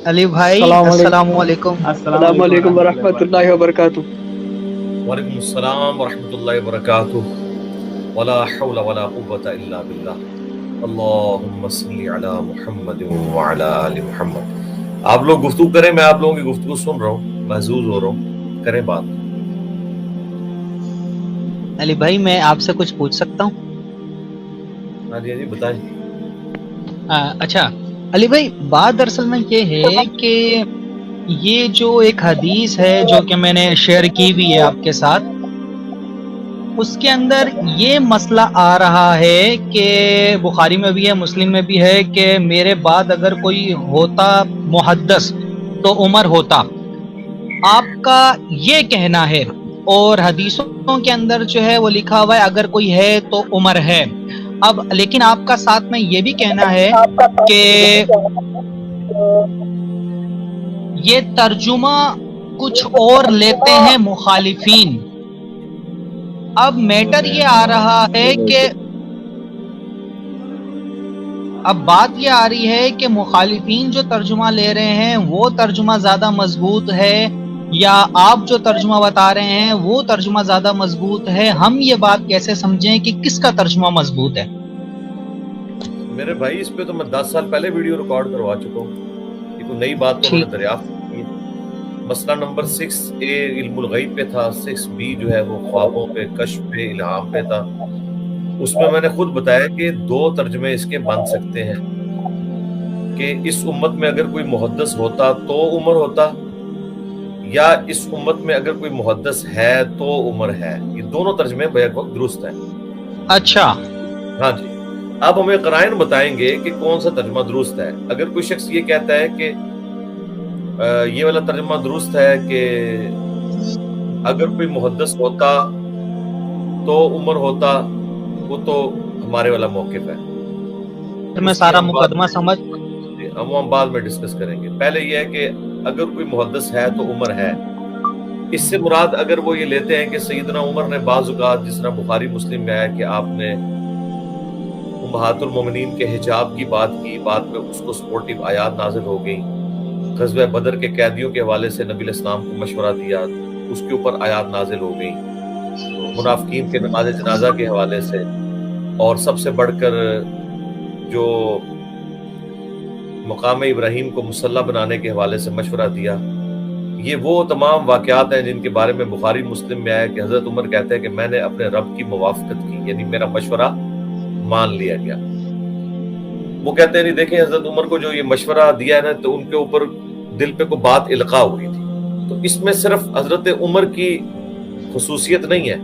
علی بھائی السلام السلام علیکم علیکم۔ السلام علیکم ورحمۃ اللہ وبرکاتہ۔ وعلیکم السلام ورحمۃ اللہ وبرکاتہ۔ ولا حول ولا قوة الا باللہ۔ اللہم صلی علی محمد وعلی آل محمد۔ آپ لوگ گفتگو کریں، میں آپ لوگوں کی گفتگو سن رہا ہوں، محظوظ ہو رہا ہوں، کریں بات۔ علی بھائی میں آپ سے کچھ پوچھ سکتا ہوں؟ ہاں جی، ہاں جی، بتائیں۔ اچھا علی بھائی، بات دراصل میں یہ ہے کہ یہ جو ایک حدیث ہے جو کہ میں نے شیئر کی بھی ہے آپ کے ساتھ، اس کے اندر یہ مسئلہ آ رہا ہے کہ بخاری میں بھی ہے، مسلم میں بھی ہے، کہ میرے بعد اگر کوئی ہوتا محدث تو عمر ہوتا۔ آپ کا یہ کہنا ہے، اور حدیثوں کے اندر جو ہے وہ لکھا ہوا ہے اگر کوئی ہے تو عمر ہے۔ اب لیکن آپ کا ساتھ میں یہ بھی کہنا ہے کہ یہ ترجمہ کچھ اور لیتے ہیں مخالفین۔ اب میٹر یہ آ رہا ہے کہ اب بات یہ آ رہی ہے کہ مخالفین جو ترجمہ لے رہے ہیں وہ ترجمہ زیادہ مضبوط ہے، یا آپ جو ترجمہ بتا رہے ہیں وہ ترجمہ زیادہ مضبوط ہے؟ ہم یہ بات کیسے سمجھیں کہ کس کا ترجمہ مضبوط ہے؟ میرے بھائی، اس پہ تو میں 10 سال پہلے ویڈیو ریکارڈ کروا چکا ہوں، یہ کوئی نئی بات تو انہوں نے ٹھیک، دریافت کی ہے۔ مسئلہ نمبر 6A علم الغیب پہ تھا، 6B جو ہے وہ خوابوں پہ، کشف پہ، الہام پہ تھا۔ اس میں نے خود بتایا کہ 2 ترجمے اس کے بن سکتے ہیں، کہ اس امت میں اگر کوئی محدث ہوتا تو عمر ہوتا، یا اس امت میں اگر کوئی محدث ہے تو عمر ہے۔ یہ دونوں ترجمے بیک وقت درست ہیں۔ اچھا، ہاں جی، اب ہمیں قرائن بتائیں گے کہ کون سا ترجمہ درست ہے۔ اگر کوئی شخص یہ کہتا ہے کہ یہ والا ترجمہ درست ہے کہ اگر کوئی محدث ہوتا تو عمر ہوتا، وہ تو ہمارے والا موقف ہے۔ میں اس کی سارا ہم مقدمہ سمجھ ہم بعد میں ڈسکس کریں گے۔ پہلے یہ ہے کہ اگر کوئی محدث ہے تو عمر ہے۔ اس سے مراد اگر وہ یہ لیتے ہیں کہ سیدنا عمر نے بعض اوقات، جس طرح بخاری مسلم میں آیا کہ آپ نے امہات المومنین کے حجاب کی بات کی، بعد میں اس کو سپورٹیو آیات نازل ہو گئی۔ غزوہ بدر کے قیدیوں کے حوالے سے نبی علیہ السلام کو مشورہ دیا، اس کے اوپر آیات نازل ہو گئی۔ منافقین کے نماز جنازہ کے حوالے سے، اور سب سے بڑھ کر جو مقام ابراہیم کو مسلح بنانے کے حوالے سے مشورہ دیا۔ یہ وہ تمام واقعات ہیں جن کے بارے میں بخاری مسلم میں آیا کہ حضرت عمر کہتے ہیں کہ میں نے اپنے رب کی موافقت کی، یعنی میرا مشورہ مان لیا گیا۔ وہ کہتے ہیں نہیں، دیکھیں حضرت عمر کو جو یہ مشورہ دیا ہے نا، تو ان کے اوپر دل پہ کوئی بات القاء ہوئی تھی۔ تو اس میں صرف حضرت عمر کی خصوصیت نہیں ہے،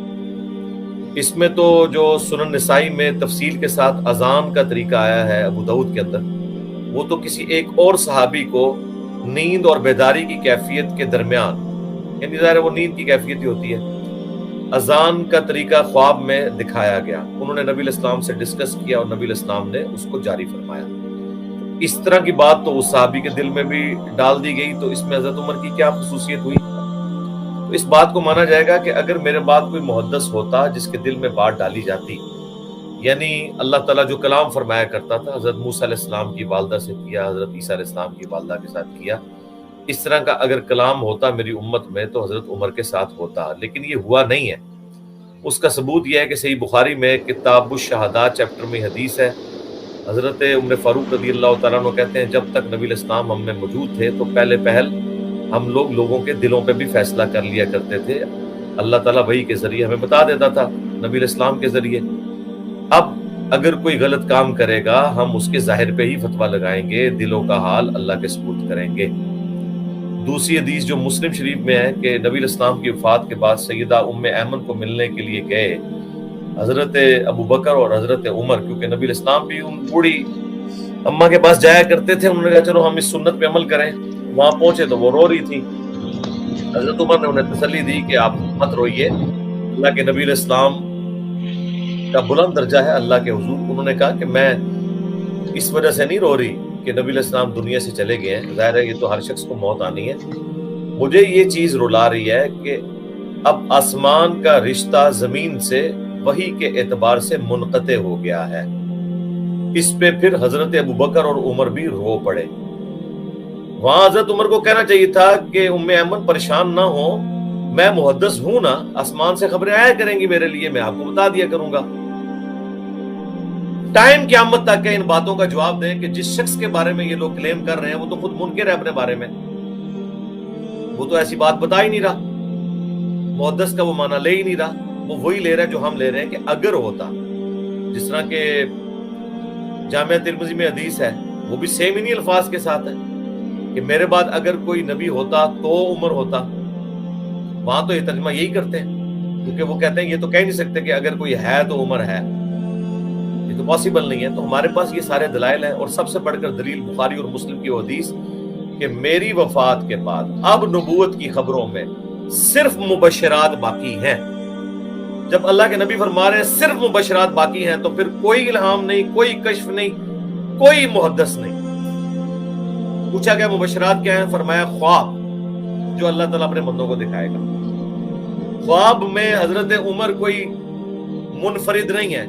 اس میں تو جو سنن نسائی میں تفصیل کے ساتھ اذان کا طریقہ آیا ہے ابو داؤد کے اندر، وہ تو کسی ایک اور صحابی کو نیند اور بیداری کی کیفیت کے درمیان، یعنی ظاہر ہے وہ نیند کی کیفیت ہی ہوتی ہے، اذان کا طریقہ خواب میں دکھایا گیا۔ انہوں نے نبی علیہ السلام سے ڈسکس کیا اور نبی علیہ السلام نے اس کو جاری فرمایا۔ اس طرح کی بات تو اس صحابی کے دل میں بھی ڈال دی گئی، تو اس میں حضرت عمر کی کیا خصوصیت ہوئی؟ تو اس بات کو مانا جائے گا کہ اگر میرے بعد کوئی محدث ہوتا جس کے دل میں بات ڈالی جاتی، یعنی اللہ تعالیٰ جو کلام فرمایا کرتا تھا، حضرت موسیٰ علیہ السلام کی والدہ سے کیا، حضرت عیسیٰ علیہ السلام کی والدہ کے ساتھ کیا، اس طرح کا اگر کلام ہوتا میری امت میں تو حضرت عمر کے ساتھ ہوتا، لیکن یہ ہوا نہیں ہے۔ اس کا ثبوت یہ ہے کہ صحیح بخاری میں کتاب الشہادات چیپٹر میں حدیث ہے، حضرت عمر فاروق رضی اللہ تعالیٰ عنہ کہتے ہیں جب تک نبی علیہ السلام ہم میں موجود تھے تو پہلے پہل ہم لوگوں کے دلوں پہ بھی فیصلہ کر لیا کرتے تھے، اللہ تعالیٰ وحی کے ذریعے ہمیں بتا دیتا تھا، نبی علیہ السلام کے ذریعے۔ اب اگر کوئی غلط کام کرے گا ہم اس کے ظاہر پہ ہی فتویٰ لگائیں گے، دلوں کا حال اللہ کے سپرد کریں گے۔ دوسری حدیث جو مسلم شریف میں ہے کہ نبی علیہ السلام کی وفات کے بعد سیدہ ام ایمن کو ملنے کے لیے گئے حضرت ابو بکر اور حضرت عمر، کیونکہ نبی علیہ السلام بھی ان بوڑھی اماں کے پاس جایا کرتے تھے۔ انہوں نے کہا چلو ہم اس سنت پہ عمل کریں۔ وہاں پہنچے تو وہ رو رہی تھی۔ حضرت عمر نے انہیں تسلی دی کہ آپ مت روئیے، اللہ کے نبی علیہ السلام کا بلند درجہ ہے اللہ کے حضور۔ انہوں نے کہا کہ میں اس وجہ سے نہیں رو رہی کہ نبی علیہ السلام دنیا سے چلے گئے ہیں، ظاہر ہے یہ تو ہر شخص کو موت آنی ہے، مجھے یہ چیز رلا رہی ہے کہ اب آسمان کا رشتہ زمین سے وحی کے اعتبار سے منقطع ہو گیا ہے۔ اس پہ پھر حضرت ابو بکر اور عمر بھی رو پڑے۔ وہاں حضرت عمر کو کہنا چاہیے تھا کہ ام ایمن پریشان نہ ہو، میں محدث ہوں نا، آسمان سے خبریں آیا کریں گی میرے لیے، میں آپ کو بتا دیا کروں گا۔ ٹائم قیامت تک ہے ان باتوں کا جواب دیں کہ جس شخص کے بارے میں یہ لوگ کلیم کر رہے ہیں وہ تو خود منکر ہے اپنے بارے میں، وہ تو ایسی بات بتا ہی نہیں رہا، محدث کا وہ معنی لے ہی نہیں رہا، وہ وہی لے رہا ہے جو ہم لے رہے ہیں کہ اگر ہوتا، جس طرح کہ جامعہ ترمذی میں حدیث ہے، وہ بھی سیم انہی الفاظ کے ساتھ ہے کہ میرے بعد اگر کوئی نبی ہوتا تو عمر ہوتا۔ وہاں تو یہ ترجمہ یہی کرتے ہیں، کیونکہ وہ کہتے ہیں یہ تو کہہ نہیں سکتے کہ اگر کوئی ہے تو عمر ہے، یہ تو پاسبل نہیں ہے۔ تو ہمارے پاس یہ سارے دلائل ہیں، اور سب سے بڑھ کر دلیل بخاری اور مسلم کی وہ حدیث کہ میری وفات کے بعد اب نبوت کی خبروں میں صرف مبشرات باقی ہیں۔ جب اللہ کے نبی فرما رہے ہیں صرف مبشرات باقی ہیں، تو پھر کوئی الہام نہیں، کوئی کشف نہیں، کوئی محدث نہیں۔ پوچھا گیا مبشرات کیا ہیں؟ فرمایا خواب جو اللہ تعالیٰ اپنے بندوں کو دکھائے گا۔ خواب میں حضرت عمر کوئی منفرد نہیں ہے،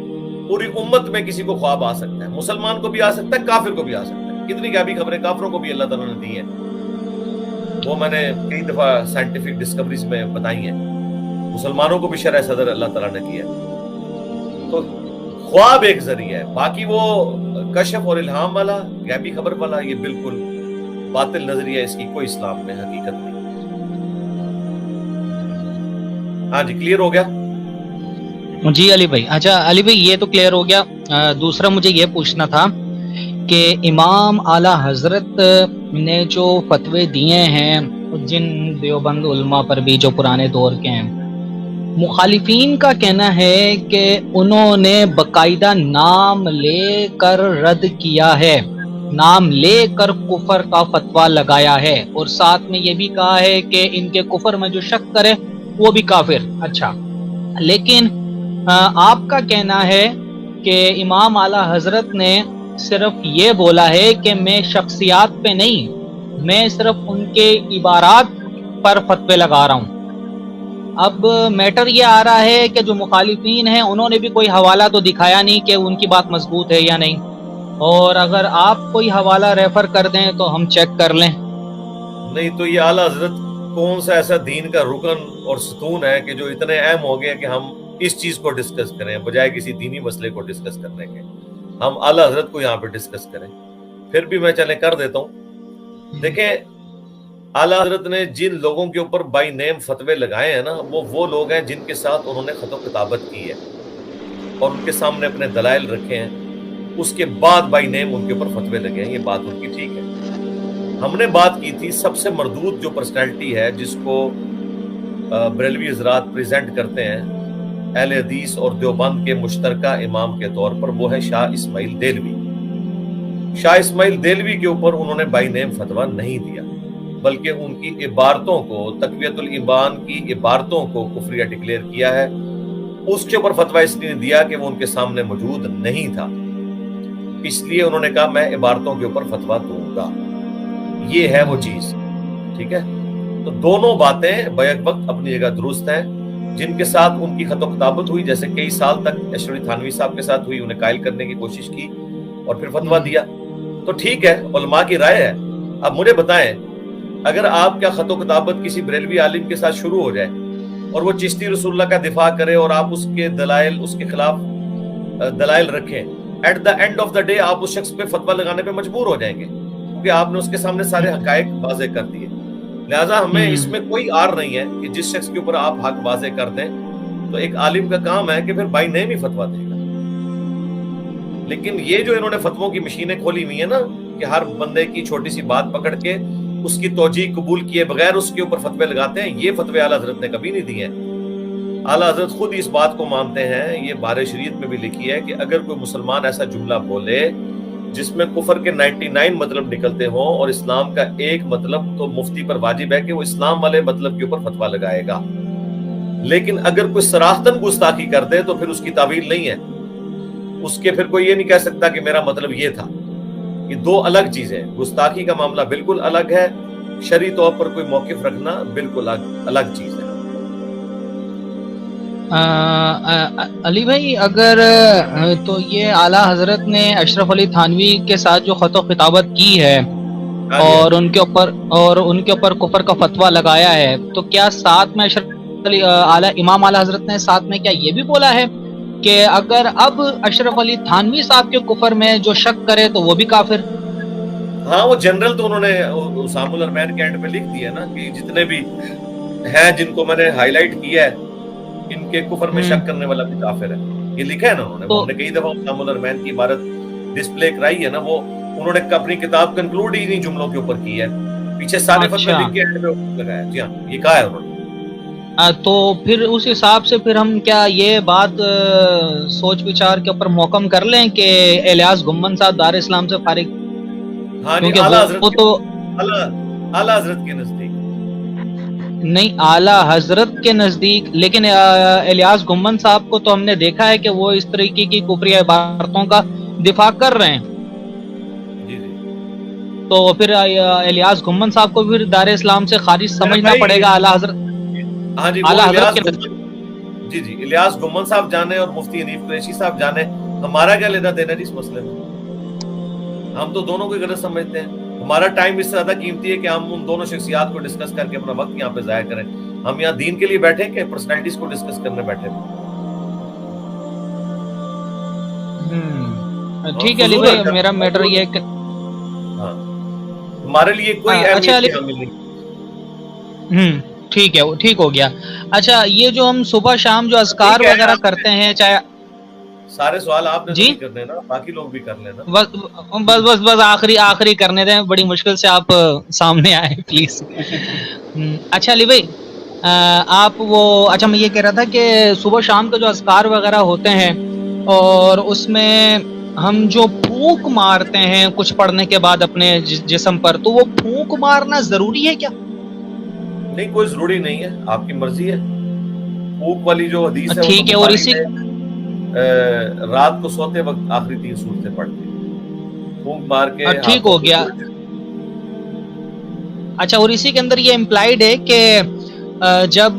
پوری امت میں کسی کو خواب آ سکتا ہے، مسلمان کو بھی آ سکتا ہے، کافر کو بھی آ سکتا ہے۔ کتنی غیبی خبریں کافروں کو بھی اللہ تعالیٰ نے دی ہیں، وہ میں نے کئی دفعہ سائنٹیفک ڈسکوریز میں بتائی ہیں، مسلمانوں کو بھی شرح صدر اللہ تعالیٰ نے کیا۔ تو خواب ایک ذریعہ ہے، باقی وہ کشف اور الہام والا، غیبی خبر والا، یہ بالکل باطل نظریہ، اس کی کوئی اسلام میں حقیقت نہیں۔ ہاں جی، کلیئر ہو گیا؟ جی علی بھائی، اچھا علی بھائی یہ تو کلیئر ہو گیا۔ دوسرا مجھے یہ پوچھنا تھا کہ امام اعلی حضرت نے جو فتوے دیے ہیں جن دیوبند علماء پر بھی جو پرانے دور کے ہیں، مخالفین کا کہنا ہے کہ انہوں نے باقاعدہ نام لے کر رد کیا ہے، نام لے کر کفر کا فتویٰ لگایا ہے، اور ساتھ میں یہ بھی کہا ہے کہ ان کے کفر میں جو شک کرے وہ بھی کافر۔ اچھا، لیکن آپ کا کہنا ہے کہ امام اعلی حضرت نے صرف یہ بولا ہے کہ میں شخصیات پہ نہیں، میں صرف ان کے عبارات پر فتوے لگا رہا ہوں۔ اب میٹر یہ آ رہا ہے کہ جو مخالفین ہیں انہوں نے بھی کوئی حوالہ تو دکھایا نہیں کہ ان کی بات مضبوط ہے یا نہیں، اور اگر آپ کوئی حوالہ ریفر کر دیں تو ہم چیک کر لیں۔ نہیں تو یہ اعلیٰ حضرت کون سا ایسا دین کا رکن اور ستون ہے کہ جو اتنے اہم ہو گئے کہ ہم اس چیز کو ڈسکس کریں بجائے کسی دینی مسئلے کو ڈسکس کرنے کے، ہم اعلیٰ حضرت کو یہاں پہ ڈسکس کریں؟ پھر بھی میں چلیں کر دیتا ہوں۔ دیکھیں، اعلیٰ حضرت نے جن لوگوں کے اوپر بائی نیم فتوے لگائے ہیں نا، وہ لوگ ہیں جن کے ساتھ انہوں نے خط و کتابت کی ہے اور ان کے سامنے اپنے دلائل رکھے ہیں، اس کے بعد بائی نیم ان کے اوپر فتوے لگے ہیں، یہ بات ان کی ٹھیک ہے۔ ہم نے بات کی تھی سب سے مردود جو پرسنالٹی ہے جس کو بریلوی حضرات پریزنٹ کرتے ہیں اہل حدیث اور دیوبند کے مشترکہ امام کے طور پر، وہ ہے شاہ اسماعیل دہلوی۔ شاہ اسماعیل دہلوی کے اوپر انہوں نے بائی نیم فتویٰ نہیں دیا، بلکہ ان کی عبارتوں کو، تقویۃ الایمان کی عبارتوں کو کفریہ ڈکلیئر کیا ہے۔ اس کے اوپر فتویٰ اس لیے دیا کہ وہ ان کے سامنے موجود نہیں تھا، اس لیے انہوں نے کہا میں عبارتوں کے اوپر فتویٰ دوں گا، یہ ہے وہ چیز، ٹھیک ہے۔ تو دونوں باتیں بیک وقت اپنی جگہ درست ہیں۔ جن کے ساتھ ان کی خط و کتابت ہوئی، جیسے کئی سال تک اشرف علی تھانوی صاحب کے ساتھ ہوئی، انہیں قائل کرنے کی کوشش کی اور پھر فتویٰ دیا، تو ٹھیک ہے، علماء کی رائے ہے۔ اب مجھے بتائیں، اگر آپ کا خط و کتابت کسی بریلوی عالم کے ساتھ شروع ہو جائے اور وہ چشتی رسول اللہ کا دفاع کرے اور آپ اس کے دلائل، اس کے خلاف دلائل رکھیں، at the end of the day آپ اس شخص پہ فتویٰ لگانے پہ مجبور ہو جائیں گے، کیونکہ آپ نے اس کے سامنے سارے حقائق واضح کر دیے۔ لہٰذا ہمیں اس میں کوئی آر نہیں ہے کہ جس شخص کے اوپر آپ حق واضح کر دیں تو ایک عالم کا کام ہے کہ پھر بائی نیم ہی فتویٰ دے گا۔ لیکن یہ جو انہوں نے فتووں کی مشینیں کھولی ہوئی ہیں نا، کہ ہر بندے کی چھوٹی سی بات پکڑ کے اس کی توجیہ قبول کیے بغیر اس کے اوپر فتوے لگاتے ہیں، یہ فتوے اعلیٰ حضرت نے کبھی نہیں دیے ہیں۔ اعلیٰ حضرت خود اس بات کو مانتے ہیں، یہ بارِ شریعت میں بھی لکھی ہے کہ اگر کوئی مسلمان ایسا جملہ بولے جس میں کفر کے 99 مطلب نکلتے ہوں اور اسلام کا ایک مطلب، تو مفتی پر واجب ہے کہ وہ اسلام والے مطلب کے اوپر فتویٰ لگائے گا۔ لیکن اگر کوئی صراحتاً گستاخی کر دے تو پھر اس کی تعویل نہیں ہے، اس کے پھر کوئی یہ نہیں کہہ سکتا کہ میرا مطلب یہ تھا۔ یہ دو الگ چیزیں، گستاخی کا معاملہ بالکل الگ ہے، شرعی طور پر کوئی موقف رکھنا بالکل الگ چیز ہے۔ علی بھائی، اگر تو یہ اعلیٰ حضرت نے اشرف علی تھانوی کے ساتھ جو خط و خطابت کی ہے اور ان کے اوپر کفر کا فتویٰ لگایا ہے، تو کیا ساتھ میں امام اعلی حضرت نے ساتھ میں کیا یہ بھی بولا ہے کہ اگر اب اشرف علی تھانوی صاحب کے کفر میں جو شک کرے تو وہ بھی کافر؟ ہاں وہ جنرل تو انہوں نے اسامہ الارمین کے اینڈ پہ لکھ دیا نا کہ جتنے بھی ہیں جن کو میں نے ہائی لائٹ کیا ہے ان کے کفر میں شک کرنے والا بھی کافر ہے، یہ لکھا ہے نا انہوں نے. ہم نے کئی دفعہ اسامہ الارمین کی عبارت ڈسپلے کرائی ہے نا، وہ انہوں نے اپنی کتاب کنکلوڈ ہی انہیں جملوں کے اوپر کی ہے، پیچھے سارے فتوے لکھ کے اینڈ پہ لگایا. جی ہاں یہ کہا ہے انہوں نے. تو پھر اس حساب سے پھر ہم کیا یہ بات سوچ وچار کے اوپر محکم کر لیں کہ الیاس گمن صاحب دار اسلام سے فارغ؟ ہاں جی، اعلیٰ حضرت کے نزدیک نہیں، اعلیٰ حضرت کے نزدیک، لیکن الیاس گمن صاحب کو تو ہم نے دیکھا ہے کہ وہ اس طریقے کی کفری عبارتوں کا دفاع کر رہے ہیں. تو پھر الیاس گمن صاحب کو پھر دار اسلام سے خارج سمجھنا پڑے گا اعلیٰ حضرت. ہاں جی، اعلیٰ حضرت کے جی الیاس گمن صاحب جانے اور مفتی حنیف قریشی صاحب جانے، ہمارا کیا لینا دینا جی اس مسئلے میں؟ ہم تو دونوں کو غلط سمجھتے ہیں. ہمارا ٹائم اس سے زیادہ قیمتی ہے کہ ہم ان دونوں شخصیات کو ڈسکس کر کے اپنا وقت یہاں پہ ضائع کریں. ہم یہاں دین کے لیے بیٹھے کہ پرسنالٹیز کو ڈسکس کرنے بیٹھے؟ ٹھیک ہے علی بھائی، میرا میٹر یہ ہے کہ ہمارے لیے کوئی اہمیت کی حامل نہیں. ٹھیک ہے، ٹھیک ہو گیا. اچھا، یہ جو ہم صبح شام جو اذکار وغیرہ کرتے ہیں، چاہے سارے سوال آپ نے نہیں کرنے نا، باقی لوگ بھی کر لینا. بس آخری کرنے دیں، بڑی مشکل سے آپ سامنے آئے پلیز. اچھا علی بھائی، اچھا میں یہ کہہ رہا تھا کہ صبح شام کے جو اذکار وغیرہ ہوتے ہیں اور اس میں ہم جو پھونک مارتے ہیں کچھ پڑھنے کے بعد اپنے جسم پر، تو وہ پھونک مارنا ضروری ہے کیا؟ نہیں، کوئی ضروری نہیں ہے، آپ کی مرضی ہے. پھونک والی جو حدیث ہے ٹھیک ہے، اور اسی رات کو سوتے وقت آخری 3 سورتیں پڑھتے ہیں، پھونک مار کے. ٹھیک ہو گیا. اچھا، اور اسی کے اندر یہ امپلائیڈ ہے کہ جب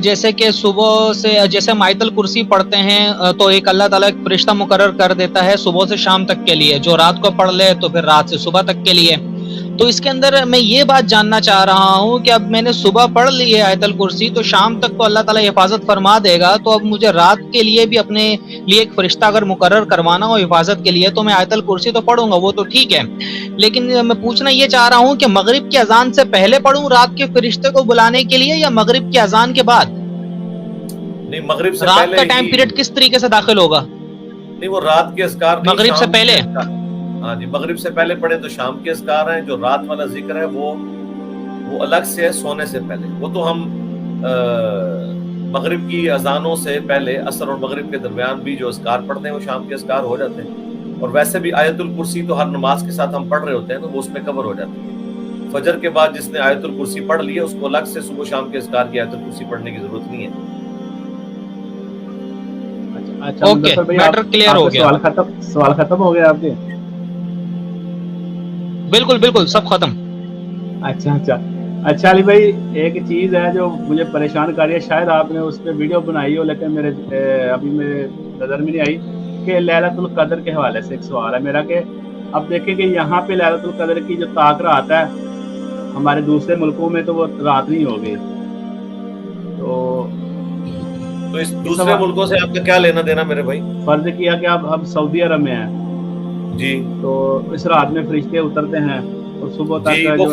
جیسے کہ صبح سے جیسے آیت الکرسی پڑھتے ہیں تو ایک اللہ تعالیٰ ایک فرشتہ مقرر کر دیتا ہے صبح سے شام تک کے لیے، جو رات کو پڑھ لے تو پھر رات سے صبح تک کے لیے. تو اس کے اندر میں یہ بات جاننا چاہ رہا ہوں کہ اب میں نے صبح پڑھ لی ہے آیت الکرسی، تو شام تک تو اللہ تعالیٰ حفاظت فرما دے گا، تو اب مجھے رات کے لیے بھی اپنے لیے ایک فرشتہ اگر مقرر کروانا ہو حفاظت کے لیے تو میں آیت الکرسی تو پڑھوں گا، وہ تو ٹھیک ہے. لیکن میں پوچھنا یہ چاہ رہا ہوں کہ مغرب کی اذان سے پہلے پڑھوں رات کے فرشتے کو بلانے کے لیے یا مغرب کی اذان کے بعد؟ نہیں، مغرب سے رات پہلے کا ٹائم پیریڈ کس طریقے سے داخل ہوگا؟ نہیں، وہ رات کے اذکار نہیں، مغرب سے پہلے. ہاں جی، مغرب سے پہلے پڑھے تو شام کے اذکار ہیں. جو رات والا ذکر ہے وہ الگ سے ہے سونے سے پہلے. وہ تو ہم مغرب کی اذانوں سے پہلے عصر اور مغرب کے درمیان بھی جو اذکار پڑھتے ہیں وہ شام کے اذکار ہو جاتے ہیں. اور ویسے بھی آیت الکرسی تو ہر نماز کے ساتھ ہم پڑھ رہے ہوتے ہیں تو وہ اس میں کور ہو جاتی ہے. فجر کے بعد جس نے آیت الکرسی پڑھ لی ہے اس کو الگ سے صبح شام کے اذکار کی آیت الکرسی پڑھنے کی ضرورت نہیں ہے. اوکے، میٹر کلیئر ہو گیا. سوال ختم ہو گیا آپ کے؟ بالکل سب ختم. اچھا علی بھائی، ایک چیز ہے جو مجھے پریشان کر رہی ہے، شاید آپ نے اس پہ ویڈیو بنائی ہو لیکن ابھی میرے نظر میں نہیں آئی، کہ لیلۃ القدر کے حوالے سے ایک سوال ہے میرا کہ اب دیکھیں کہ یہاں پہ لیلۃ القدر کی جو طاق رات ہے ہمارے دوسرے ملکوں میں تو وہ رات نہیں ہوگی، تو اس دوسرے ملکوں سے آپ کا کیا لینا دینا میرے بھائی؟ فرض کیا کہ اب سعودی عرب میں ہیں جی، تو اس رات میں فرشتے اترتے ہیں اور صبح تک جی، وہ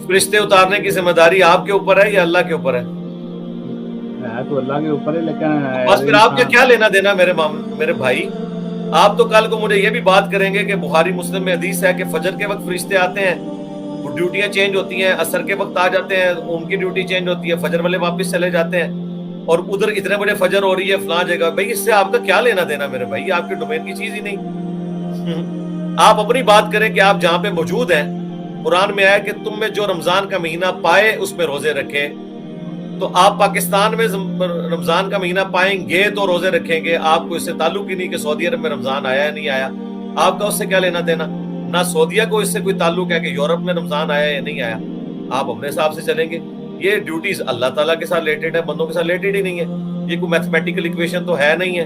فرشتے اتارنے کی ذمہ داری آپ کے اوپر ہے یا اللہ کے اوپر ہے؟ تو اللہ کے اوپر ہے، لیکن بس پھر آپ کا کیا لینا دینا میرے بھائی؟ آپ تو کل کو مجھے یہ بھی بات کریں گے کہ بخاری مسلم میں حدیث ہے کہ فجر کے وقت فرشتے آتے ہیں، وہ ڈیوٹیاں چینج ہوتی ہیں، عصر کے وقت آ جاتے ہیں، ان کی ڈیوٹی چینج ہوتی ہے، فجر والے واپس چلے جاتے ہیں، اور ادھر اتنے بجے فجر ہو رہی ہے فلاں جگہ. بھائی اس سے آپ کا کیا لینا دینا میرے بھائی؟ آپ کے ڈومین کی چیز ہی نہیں. آپ اپنی بات کریں کہ آپ جہاں پہ موجود ہیں. قرآن میں آیا کہ تم میں جو رمضان کا مہینہ پائے اس میں روزے رکھے، تو آپ پاکستان میں رمضان کا مہینہ پائیں گے تو روزے رکھیں گے. آپ کو اس سے تعلق ہی نہیں کہ سعودی عرب میں رمضان آیا یا نہیں آیا. آپ کا اس سے کیا لینا دینا؟ نہ سعودیہ کو اس سے کوئی تعلق ہے کہ یورپ میں رمضان آیا یا نہیں آیا. آپ اپنے حساب سے چلیں گے. یہ ڈیوٹیز اللہ تعالیٰ کے ساتھ ریلیٹڈ ہے، بندوں کے ساتھ ریلیٹڈ ہی نہیں ہے. یہ کوئی میتھمیٹیکل ایکویشن تو ہے نہیں ہے.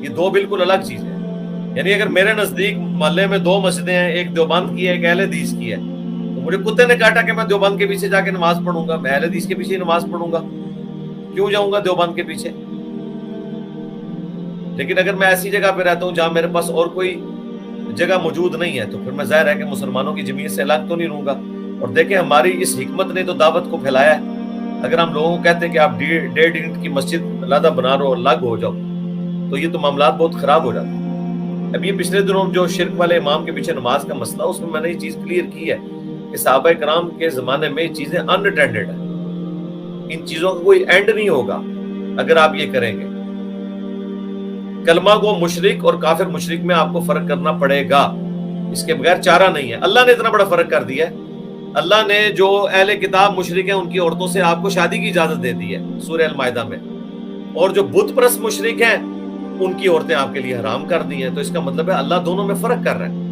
یہ دو بالکل الگ چیز ہے. یعنی اگر میرے نزدیک محلے میں دو مسجدیں ہیں, ایک دیوبند کی ہے, ایک اہل حدیث کی ہے, تو مجھے کتے نے کاٹا کہ میں دیوبند کے پیچھے جا کے نماز پڑھوں گا, میں اہل حدیث کے پیچھے نماز پڑھوں گا, کیوں جاؤں گا دیوبند کے پیچھے؟ لیکن اگر میں ایسی جگہ پہ رہتا ہوں جہاں میرے پاس اور کوئی جگہ موجود نہیں ہے, تو پھر میں ظاہر ہے کہ مسلمانوں کی جمعیت سے الگ تو نہیں رہوں گا. اور دیکھیں ہماری اس حکمت نے تو دعوت کو پھیلایا ہے. اگر ہم لوگوں کو کہتے ہیں کہ آپ 1.5 یونٹ کی مسجد علیحدہ بنا رہو, الگ ہو جاؤ, تو یہ تو معاملات بہت خراب ہو جاتے ہیں. اب یہ پچھلے دنوں جو شرک والے امام کے پیچھے نماز کا مسئلہ, اس میں نے یہ چیز کلیئر کی ہے کہ صحابہ کرام کے زمانے میں یہ چیزیں اناٹینڈڈ ہیں. ان چیزوں کا کوئی اینڈ نہیں ہوگا اگر آپ یہ کریں گے. کلمہ گو مشرک اور کافر مشرک میں آپ کو فرق کرنا پڑے گا, اس کے بغیر چارہ نہیں ہے. اللہ نے اتنا بڑا فرق کر دیا ہے. اللہ نے جو اہل کتاب مشرک ہیں ان کی عورتوں سے آپ کو شادی کی اجازت دے دی ہے سورہ المائدہ میں, اور جو بت پرست مشرک ہیں ان کی عورتیں آپ کے لیے حرام کر دی ہیں. تو اس کا مطلب ہے اللہ دونوں میں فرق کر رہا ہے.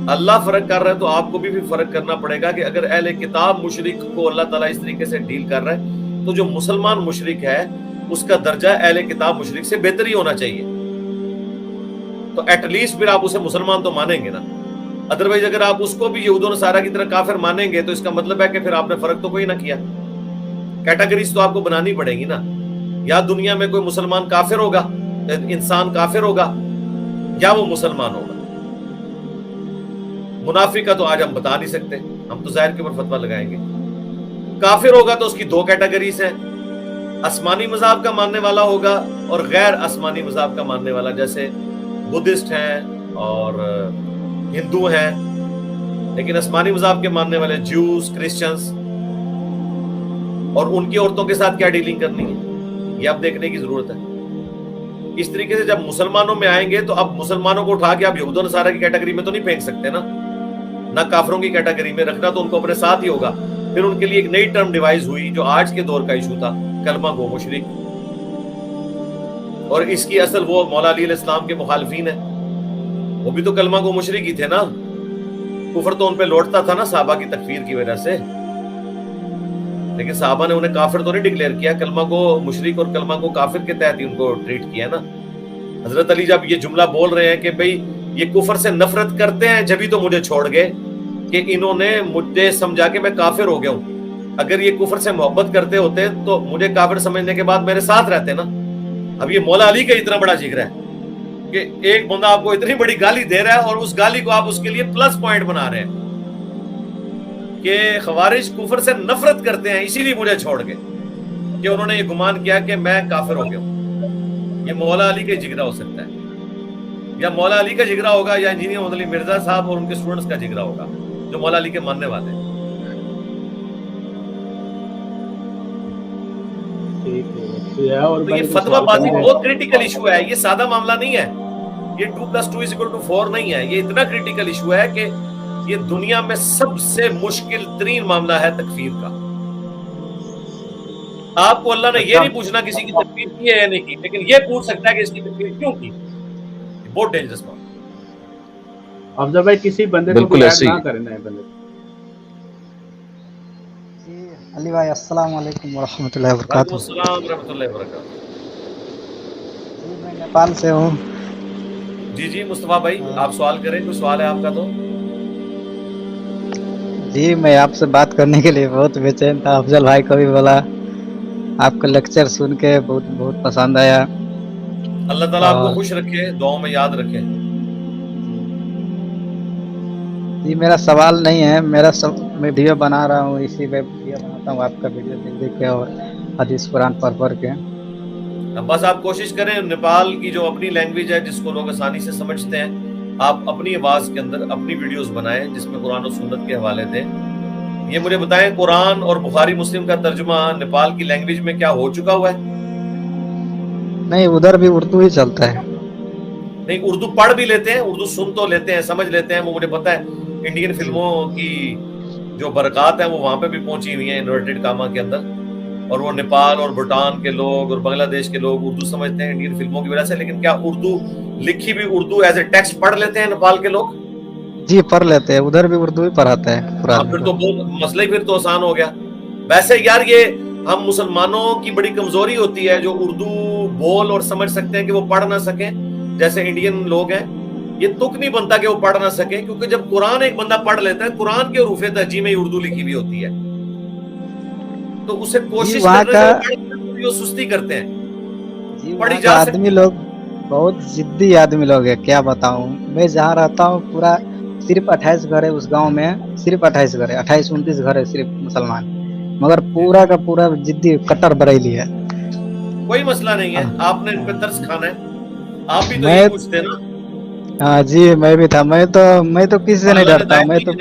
اللہ فرق کر رہا ہے تو آپ کو بھی فرق کرنا پڑے گا کہ اگر اہل کتاب مشرک کو اللہ تعالیٰ اس طریقے سے ڈیل کر رہا ہے, تو جو مسلمان مشرک ہے اس کا درجہ اہل کتاب مشرک سے بہتر ہی ہونا چاہیے. تو ایٹ لیسٹ پھر آپ اسے مسلمان تو مانیں گے نا. ادروائز اگر آپ اس کو بھی یہود و نصارہ کی طرح کافر مانیں گے تو اس کا مطلب ہے کہ پھر آپ نے فرق تو کوئی نہ کیا. کیٹیگریز تو آپ کو بنانی پڑیں گی نا. یا دنیا میں کوئی مسلمان کافر ہوگا, انسان کافر ہوگا, یا وہ مسلمان ہوگا. منافق کا تو آج ہم بتا نہیں سکتے, ہم تو ظاہر کے اوپر فتویٰ لگائیں گے. کافر ہوگا تو اس کی 2 کیٹیگریز ہیں, آسمانی مذہب کا ماننے والا ہوگا اور غیر آسمانی مذہب کا ماننے والا, جیسے بدھسٹ ہیں اور ہندو ہیں. لیکن آسمانی مذہب کے ماننے والے جوز, کرسچنز, اور ان کی عورتوں کے ساتھ کیا ڈیلنگ کرنی ہے یہ اب دیکھنے کی ضرورت ہے. اس طریقے سے جب مسلمانوں میں آئیں گے تو اب مسلمانوں کو اٹھا کے آپ یہود و نصارہ کی کیٹیگری میں تو نہیں پھینک سکتے نا, نہ کافروں کی کیٹیگری میں رکھنا تو ان کو اپنے ساتھ ہی ہوگا. پھر ان کے لیے ایک نئی ٹرم ڈیوائز ہوئی جو آج کے دور کا ایشو تھا, کلمہ گو مشرک. اور اس کی اصل وہ مولا علی علیہ السلام کے مخالفین ہیں, وہ بھی تو کلمہ گو مشرک ہی تھے نا. کفر تو ان پہ لوٹتا تھا نا صحابہ کی تکفیر کی وجہ سے, لیکن صحابہ نے انہیں کافر تو نہیں ڈکلیئر کیا. کلمہ گو مشرک اور کلمہ گو کافر کے تحت ہی ان کو ٹریٹ کیا نا. حضرت علی جب یہ جملہ بول رہے ہیں کہ بھئی یہ کفر سے نفرت کرتے ہیں جبھی تو مجھے چھوڑ گئے, کہ انہوں نے مجھے سمجھا کہ میں کافر ہو گیا ہوں. اگر یہ کفر سے محبت کرتے ہوتے تو مجھے کافر سمجھنے کے بعد میرے ساتھ رہتے نا. اب یہ مولا علی کا اتنا بڑا جگر ہے کہ ایک بندہ آپ کو اتنی بڑی گالی دے رہا ہے اور اس گالی کو آپ اس کے لیے پلس پوائنٹ بنا رہے ہیں کہ خوارج کفر سے نفرت کرتے ہیں اسی لیے مجھے چھوڑ گئے, کہ انہوں نے یہ گمان کیا کہ میں کافر ہو گیا ہوں. یہ مولا علی کا جگرا ہو سکتا ہے, یا مولا علی کا جگرا ہوگا, یا انجینئر محمد علی مرزا صاحب اور ان کے اسٹوڈنٹس کا جگرا ہوگا جو مولا علی کے ماننے والے ہیں. تو یہ فتویٰ بازی بہت کریٹیکل ایشو ہے. یہ سادہ معاملہ نہیں ہے, یہ 2+2=4 نہیں ہے. یہ اتنا کریٹیکل ایشو ہے کہ یہ دنیا میں سب سے مشکل ترین معاملہ ہے تکفیر کا. آپ کو اللہ نے یہ نہیں پوچھنا کسی کی تکفیر کی ہے یا نہیں کی, لیکن یہ پوچھ سکتا ہے کہ اس کی تکفیر کیوں کی. بہت ڈینجرس معاملہ. افضل بھائی کسی بندے کو بیعت نہ کرنا ہے بندے. علی بھائی السلام علیکم ورحمۃ اللہ وبرکاتہ. السلام ورحمۃ اللہ وبرکاتہ. جی میں نیپال سے ہوں. جی مصطفیٰ بھائی آپ سوال کریں, کوئی سوال ہے آپ کا تو؟ جی میں آپ سے بات کرنے کے لیے بہت بے چین تھا. افضل بھائی کو بھی بولا, آپ کا لیکچر سن کے بہت پسند آیا. اللہ تعالیٰ آپ کو خوش رکھے, دعاؤں میں یاد رکھے. جی میرا سوال نہیں ہے, میں ویڈیو بنا رہا ہوں, اسی پہ ویڈیو بناتا ہوں آپ کا ویڈیو دیکھ کے اور حدیث قرآن پڑھ کے. بس آپ کوشش کریں نیپال کی جو اپنی لینگویج ہے جس کو لوگ آسانی سے سمجھتے ہیں, آپ اپنی آواز کے اندر اپنی ویڈیوز بنائیں جس میں قرآن و سنت کے حوالے دیں. یہ مجھے بتائیں قرآن اور بخاری مسلم کا ترجمہ نیپال کی لینگویج میں کیا ہو چکا ہوا ہے؟ نہیں, ادھر بھی اردو ہی چلتا ہے. نہیں, اردو پڑھ بھی لیتے ہیں, اردو سن تو لیتے ہیں, سمجھ لیتے ہیں. وہ مجھے پتا ہے انڈین فلموں کی جو برکات ہیں وہ وہاں پہ بھی پہنچی ہوئی ہیں انورٹڈ کاما کے اندر, اور وہ نیپال اور بھوٹان کے لوگ اور بنگلہ دیش کے لوگ اردو سمجھتے ہیں انڈین فلموں کی وجہ سے. لیکن کیا اردو لکھی بھی اردو ایز اے ٹیکسٹ پڑھ لیتے ہیں نیپال کے لوگ؟ جی پڑھ لیتے ہیں, ادھر بھی اردو ہی پڑھاتے ہیں. پھر تو بہت مسئلہ ہی پھر تو آسان ہو گیا. ویسے یار یہ ہم مسلمانوں کی بڑی کمزوری ہوتی ہے جو اردو بول اور سمجھ سکتے ہیں کہ وہ پڑھ نہ سکیں، جیسے انڈین لوگ ہیں، یہ تک نہیں بنتا کہ وہ پڑھ نہ سکیں، کیونکہ جب قرآن ایک بندہ پڑھ لیتا ہے، قرآن کے حروف تہجی میں اردو لکھی ہوئی ہوتی ہے، تو اسے کوشش کرنے سے وہ سستی کرتے ہیں، پڑھی جا سکتی آدمی لوگ بہت ضدی آدمی لوگ ہے، کیا بتاؤں میں جہاں رہتا ہوں پورا صرف 28 گھر ہے اس گاؤں میں، صرف 28 گھر ہے، 28-29 گھر ہے صرف مسلمان، مگر پورا کا پورا ضدی کٹر بریلی ہے۔ کوئی مسئلہ نہیں ہے، آپ نے ان پہ ترس کھانا ہے، آپ بھی تو میں یہی پوچھتے نا۔ ہاں جی میں بھی تھا، میں تو کسی سے نہیں ڈرتا ہوں، میں تو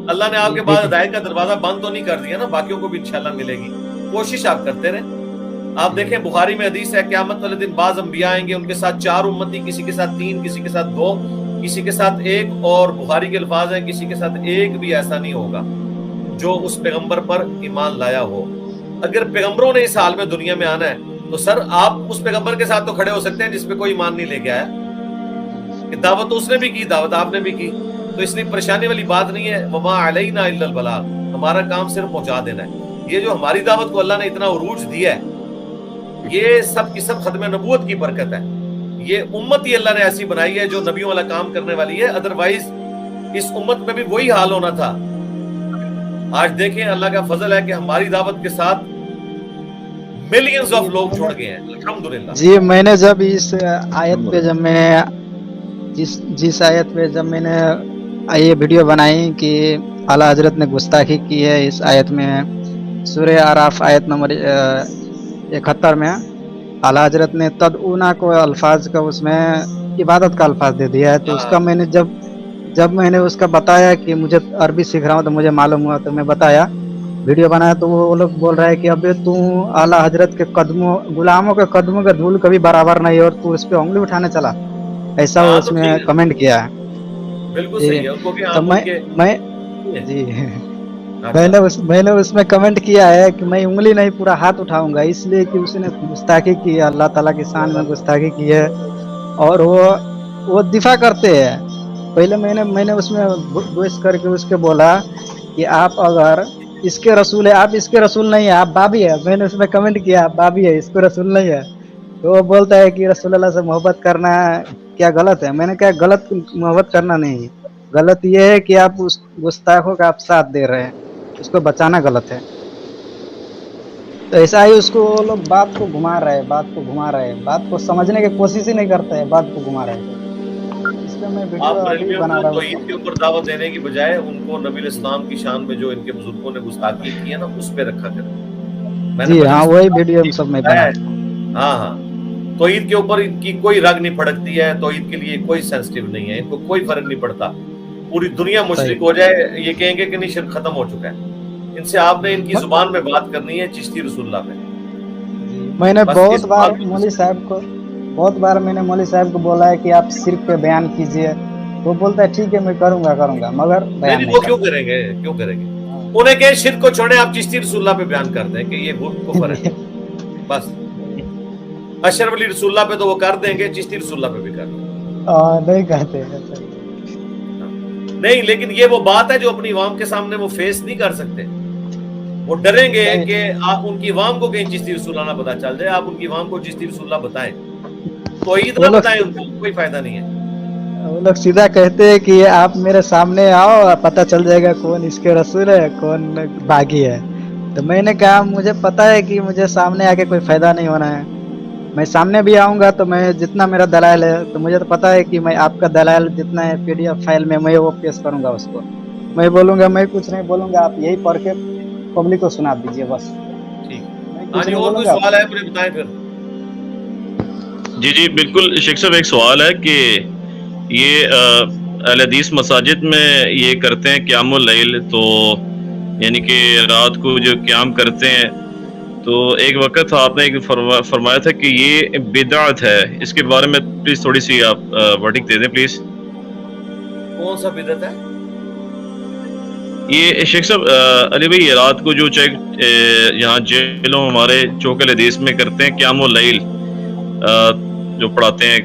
اللہ نے آپ کے بعد ہدایت کا دروازہ بند تو نہیں کر دیا نا، باقیوں کو بھی انشاءاللہ ملے گی، کوشش آپ کرتے رہیں۔ آپ دیکھیں بخاری میں حدیث ہے، قیامت والے دن بعض انبیاء آئیں گے، ان کے ساتھ 4 امتی، کسی کے ساتھ 3، کسی کے ساتھ 2، کسی کے ساتھ 1، اور بخاری کے الفاظ ہیں کسی کے ساتھ 1 بھی ایسا نہیں ہوگا جو اس پیغمبر پر ایمان لایا ہو۔ اگر پیغمبروں نے اس حال میں دنیا میں آنا ہے تو سر آپ اس پیغمبر کے ساتھ تو کھڑے ہو سکتے ہیں جس پہ کوئی ایمان نہیں لے کے آیا، کہ دعوت تو اس نے بھی کی، دعوت آپ نے بھی کی، تو اس لیے پریشانی والی بات نہیں ہے۔ وما علینا الا البلاغ، ہمارا کام صرف پہنچا دینا ہے۔ یہ جو ہماری دعوت کو اللہ نے اتنا عروج دیا ہے، یہ سب کی سب ختم نبوت کی برکت ہے۔ یہ امت ہی اللہ نے ایسی بنائی ہے جو نبیوں والا کام کرنے والی ہے، ادروائز اس امت میں بھی وہی حال ہونا تھا۔ آج دیکھیں اللہ کا فضل ہے کہ ہماری دعوت کے ساتھ ملینز آف لوگ جڑ گئے ہیں، الحمدللہ۔ جی میں نے جب اس آیت پہ جب میں نے جس آیت پہ جب میں نے یہ ویڈیو بنائی کہ اعلیٰ حضرت نے گستاخی کی ہے، اس آیت میں سورہ اعراف آیت نمبر 71 میں اعلیٰ حضرت نے تدعونا کو الفاظ کا اس میں عبادت کا الفاظ دے دیا ہے، تو اس کا میں نے جب میں نے اس کا بتایا کہ مجھے عربی سیکھ رہا ہوں تو مجھے معلوم ہوا، تو میں بتایا ویڈیو بنایا، تو وہ لوگ بول رہے ہیں کہ اب تو اعلیٰ حضرت کے قدموں، غلاموں کے قدموں کا دھول کبھی برابر نہیں، اور تو اس پہ انگلی اٹھانے چلا، ایسا وہ اس میں کمنٹ کیا ہے۔ بالکل صحیح ہے، ان کو کہ تو آپ میں نے اس میں کمنٹ کیا ہے کہ میں انگلی نہیں پورا ہاتھ اٹھاؤں گا، اس لیے کہ اس نے گستاخی کی ہے، اللہ تعالیٰ کی شان میں گستاخی کی ہے، اور وہ دفاع کرتے ہیں۔ پہلے میں نے اس میں گوش کر کے اس کے بولا کہ آپ اگر اس کے رسول ہے، آپ اس کے رسول نہیں ہے، آپ بابی ہے۔ میں نے اس میں کمنٹ کیا آپ بابی ہے، اس کو رسول نہیں ہے، تو وہ بولتا ہے کہ رسول اللہ سے محبت کرنا کیا غلط ہے؟ میں نے کہا غلط محبت کرنا نہیں ہے، غلط یہ ہے کہ آپ اس گستاخوں کا آپ ساتھ دے رہے ہیں، اس کو بچانا غلط ہے۔ تو ایسا ہی اس کو وہ لوگ بات کو گھما رہے ہیں، بات کو سمجھنے کی کوشش ہی نہیں کرتے ہیں، بات کو گھما رہے ہیں۔ اس لیے میں ویڈیو ابھی بنا رہا ہوں۔ توحید کے اوپر دعوت دینے کی بجائے ان کو نبی الاسلام کی شان میں جو ان کے بزرگوں نے گستاخی کی ہے نا، اس پہ رکھا کریں۔ جی ہاں، وہی ویڈیو سب میں بنا۔ ہاں توحید کے اوپر ان کی کوئی رگ نہیں پھڑکتی ہے، توحید کے لیے کوئی سینسٹیو نہیں ہے، ان کو کوئی فرق نہیں پڑتا۔ پوری دنیا مشرک ہو جائے، یہ کہیں گے کہ نہیں شرک ختم ہو چکا ہے۔ ان سے آپ نے ان کی زبان میں بات کرنی ہے، چشتی رسول اللہ پہ۔ میں نے بہت بار مولوی صاحب میں نے مولوی صاحب کو بولا ہے کہ آپ صرف پہ بیان کیجئے، وہ بولتا ہے ٹھیک ہے میں کروں گا، مگر بیان نہیں وہ کیوں کریں گے؟ انہیں کہ شرک کو چھوڑیں، آپ چشتی رسول اللہ پہ بیان کر دیں کہ یہ کفر ہے، بس۔ اشرف علی رسول اللہ پہ تو وہ کر دیں گے، چشتی رسول اللہ پہ بھی کر دیں۔ نہیں کہتے نہیں، لیکن یہ وہ بات ہے جو اپنی عوام کے سامنے وہ فیس نہیں کر سکتے، وہ ڈریں گے کہ آپ ان کی عوام کو کہیں چشتی رسول اللہ نہ پتہ چل جائے، آپ ان کی عوام کو چشتی رسول اللہ بتائیں، توحید نہ بتائیں، ان کو کوئی فائدہ نہیں ہے۔ وہ لوگ سیدھا کہتے ہیں کہ آپ میرے سامنے آؤ، پتہ چل جائے گا کون اس کے رسول ہے کون باغی ہے۔ تو میں نے کہا مجھے پتا ہے کہ مجھے سامنے آ کے کوئی فائدہ نہیں ہونا ہے، میں سامنے بھی آؤں گا تو میں جتنا میرا دلائل ہے، تو مجھے تو پتا ہے کہ میں آپ کا دلائل جتنا ہے PDF فائل میں وہ پیش کروں گا، اس کو میں بولوں گا، میں کچھ نہیں بولوں گا، آپ یہی پڑھ کے پبلک کو سنا دیجیے بس۔ اور کوئی سوال ہے مجھے بتائیں پھر۔ جی بالکل شیخ صاحب، ایک سوال ہے کہ یہ اہل حدیث مساجد میں یہ کرتے ہیں قیام اللیل، تو یعنی کہ رات کو جو قیام کرتے ہیں، تو ایک وقت آپ نے فرمایا تھا کہ یہ بدعت ہے، اس کے بارے میں پلیز تھوڑی سی آپ ورڈنگ دے دیں پلیز۔ کون سا بدعت ہے؟ یہ شیخ صاحب علی بھائی، رات کو جو یہاں جیلوں ہمارے چوک الحدیث میں کرتے ہیں قیام اللیل، جو پڑھاتے ہیں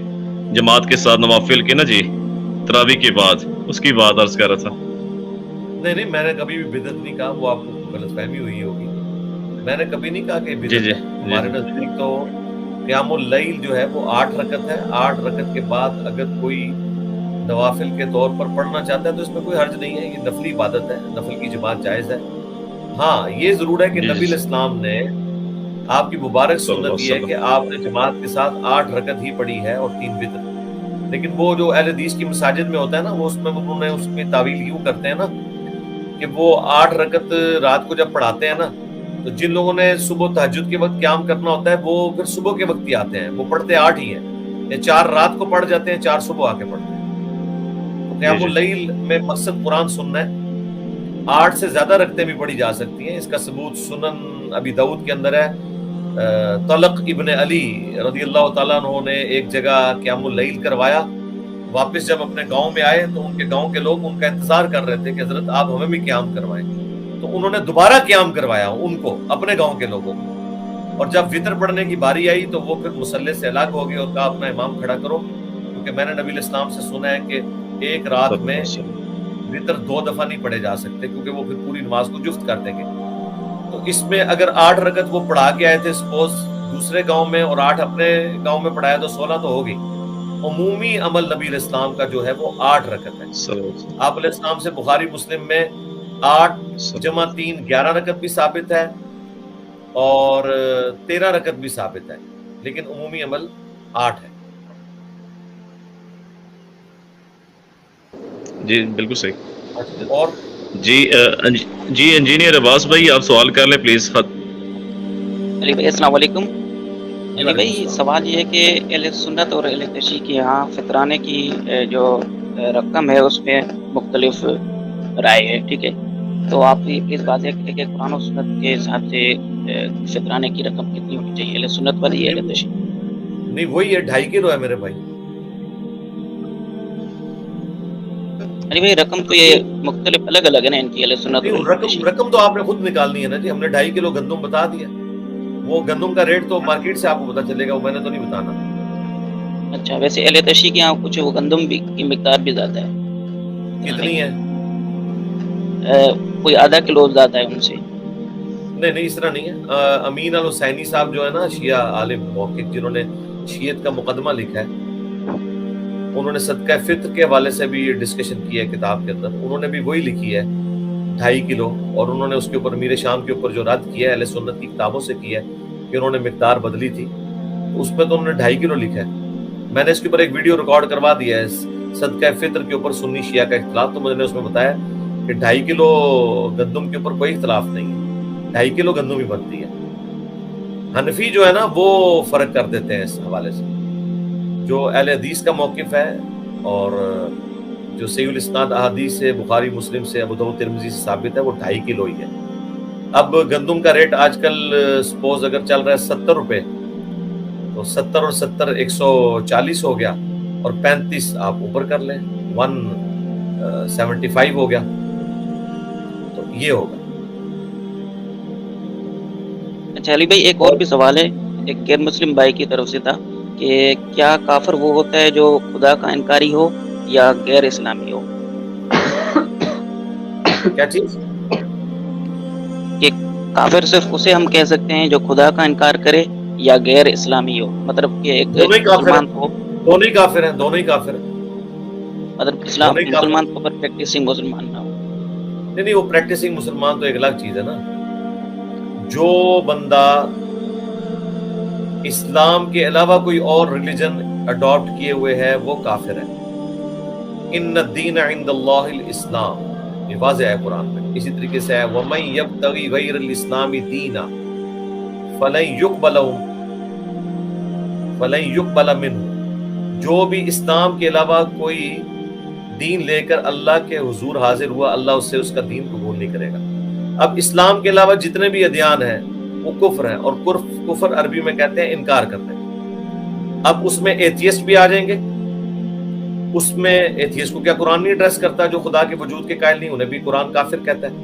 جماعت کے ساتھ نوافل کے نا جی، تراویح کے بعد، اس کی بات عرض کر رہا تھا۔ نہیں میں نے کبھی بھی بدعت نہیں کہا، وہ آپ کو غلط فہمی ہوئی ہوگی۔ میں نے کبھی نہیں کہا کہ جی بدعت جی ہے. ہمارے نزدیک تو قیام اللیل جو ہے وہ 8 رکعت ہے. 8 رکعت کے بعد اگر کوئی نوافل کے طور پر پڑھنا چاہتا ہے تو اس میں کوئی حرج نہیں ہے. یہ نفلی عبادت ہے, نفل کی جماعت جائز ہے. ہاں یہ ضرور ہے کہ جی نبی جی الاسلام نے آپ کی مبارک صلی اللہ سنت علیہ یہ ہے کہ وسلم. آپ نے جماعت کے ساتھ 8 رکعت ہی پڑھی ہے اور 3 وتر. لیکن وہ جو اہل حدیث کی مساجد میں ہوتا ہے نا, وہ اس میں انہوں نے اس میں تعویل یوں کرتے ہیں نا کہ وہ 8 رکعت رات کو جب پڑھاتے ہیں نا, تو جن لوگوں نے صبح تہجد کے وقت قیام کرنا ہوتا ہے وہ پھر صبح کے وقت ہی آتے ہیں. وہ پڑھتے 8 ہی ہیں, یا 4 رات کو پڑھ جاتے ہیں, 4 صبح آ کے پڑھتے ہیں. تو جی قیام جی اللیل میں مقصد قرآن سننا ہے. 8 سے زیادہ رکعتیں بھی پڑھی جا سکتی ہیں. اس کا ثبوت سنن ابی داؤد کے اندر ہے. طلق ابن علی رضی اللہ تعالیٰ عنہ نے ایک جگہ قیام اللیل کروایا. واپس جب اپنے گاؤں میں آئے تو ان کے گاؤں کے لوگ ان کا انتظار کر رہے تھے کہ حضرت آپ ہمیں بھی قیام کروائیں. تو انہوں نے دوبارہ قیام کروایا ان کو, اپنے گاؤں کے لوگوں کو. اور جب وطر پڑھنے کی باری آئی تو وہ پھر مصلی سے الگ ہو گئے اور کہا اپنا امام کھڑا کرو, کیونکہ میں نے نبی الاسلام سے سنا ہے کہ ایک رات صلی اللہ میں علیہ وسلم. وطر 2 دفعہ نہیں پڑھے جا سکتے, کیونکہ وہ پھر پوری نماز کو جفت کر دیں گے. تو اس میں اگر 8 رکعت وہ پڑھا کے آئے تھے سپوز دوسرے گاؤں میں, اور 8 اپنے گاؤں میں پڑھایا تو 16 تو ہو گئی. عمومی عمل نبی علیہ السلام کا جو ہے وہ 8 رکعت ہے. صلی اللہ علیہ وسلم. آپ علیہ السلام سے بخاری مسلم میں 8 صلی جمع اللہ 3 11 رکعت بھی ثابت ہے, اور 13 رکعت بھی ثابت ہے, لیکن عمومی عمل 8 ہے. جی بالکل صحیح. اور جی جی انجینئر عباس بھائی آپ سوال کر لیں پلیز. علی بھائی السلام علیکم. علی وعلیکم بھائی السلام. سوال یہ ہے کہ اہل سنت اور اہل تشیع کے یہاں فطرانے کی جو رقم ہے اس میں مختلف رائے ہے, ٹھیک ہے, تو آپ یہ پلیز واضح کریں کہ قرآن و سنت کے حساب سے فطرانے کی رقم کتنی ہونی چاہیے, اہل سنت والی اہل تشیع؟ نہیں وہی ہے 2.5 کلو ہے میرے بھائی. علی بھائی رقم تو یہ مختلف الگ الگ ہے نا ان کی, اہل سنت اور اہل تشیع. رقم تو آپ نے خود نکالنی ہے نا جی. ہم نے 2.5 کلو گندم بتا دیا. وہ گندم کا ریٹ تو مارکیٹ سے آپ کو پتا چلے گا, وہ میں نے تو نہیں بتانا. اچھا, ویسے اہل تشیع کے یہاں کچھ وہ گندم بھی کی مقدار بھی زیادہ ہے. کتنی ہے؟ کوئی آدھا کلو زیادہ ہے ان سے. نہیں اس طرح نہیں ہے. امین الحسینی صاحب جو ہے نا شیعہ عالم محقق, جنہوں نے شیعت کا مقدمہ لکھا ہے, انہوں نے صدقہ فطر کے حوالے سے بھی ڈسکشن کی ہے کتاب کے اندر. انہوں نے بھی وہی لکھی ہے 2.5 کلو, اور انہوں نے اس کے اوپر میر شام کے اوپر جو رد کیا ہے اہل سنت کی کتابوں سے کیا ہے کہ انہوں نے مقدار بدلی تھی, اس پہ تو انہوں نے 2.5 کلو لکھا ہے. میں نے اس کے اوپر ایک ویڈیو ریکارڈ کروا دیا ہے صدقہ فطر کے اوپر سنی شیعہ کا اختلاف. تو مجھے نے اس میں بتایا کہ 2.5 کلو گندم کے اوپر کوئی اختلاف نہیں ہے, 2.5 کلو گندم ہی بنتی ہے. حنفی جو ہے نا وہ فرق کر دیتے ہیں اس حوالے سے. جو اہل حدیث کا موقف ہے اور جو صحیح الاسناد احادیث سے بخاری مسلم سے ابو داؤد ترمذی سے ثابت ہے وہ 2.5 کلو ہی ہے. اب گندم کا ریٹ آج کل سپوز اگر چل رہا ہے 70 روپے, تو 70 اور 70 140 ہو گیا, اور 35 آپ اوپر کر لیں 175 ہو گیا, تو یہ ہوگا. اچھا علی بھائی ایک اور بھی سوال ہے, ایک غیر مسلم بھائی کی طرف سے تھا کہ کیا کافر وہ ہوتا ہے جو خدا کا انکاری ہو یا غیر اسلامی ہو؟ کیا چیز؟ کہ کافر صرف اسے ہم کہہ سکتے ہیں جو خدا کا انکار کرے یا غیر اسلامی ہو, مطلب کہ ایک دونوں ہی کافر مسلمان ہیں, ہو, دونوں ہی کافر ہیں, دونوں ہی کافر ہیں, مطلب اسلام دونوں ہی کافر. مسلمان کو پر پریکٹسنگ مسلمان نہ ہو. نہیں وہ پریکٹسنگ مسلمان تو ایک الگ چیز ہے نا. جو بندہ اسلام کے علاوہ کوئی اور ریلیجن اڈاپٹ کیے ہوئے ہے وہ کافر ہے. ان الدین عند اللہ الاسلام, یہ واضح ہے قرآن میں. اسی طریقے سے ہے وَمَن يَبْتَغِ غَيْرَ الْإِسْلَامِ دِينًا فَلَن يُقْبَلَ مِنْهُ, جو بھی اسلام کے علاوہ کوئی دین لے کر اللہ کے حضور حاضر ہوا, اللہ اس سے اس کا دین قبول نہیں کرے گا. اب اسلام کے علاوہ جتنے بھی ادیان ہیں وہ کفر ہیں, اور کفر عربی میں کہتے ہیں انکار کرتے ہیں. اب اس میں ایتھیسٹ بھی آ جائیں گے. اس میں ایتھیسٹ کو کیا قرآن نہیں ایڈریس کرتا, جو خدا کے وجود کے قائل نہیں, انہیں بھی قرآن کافر کہتا ہے.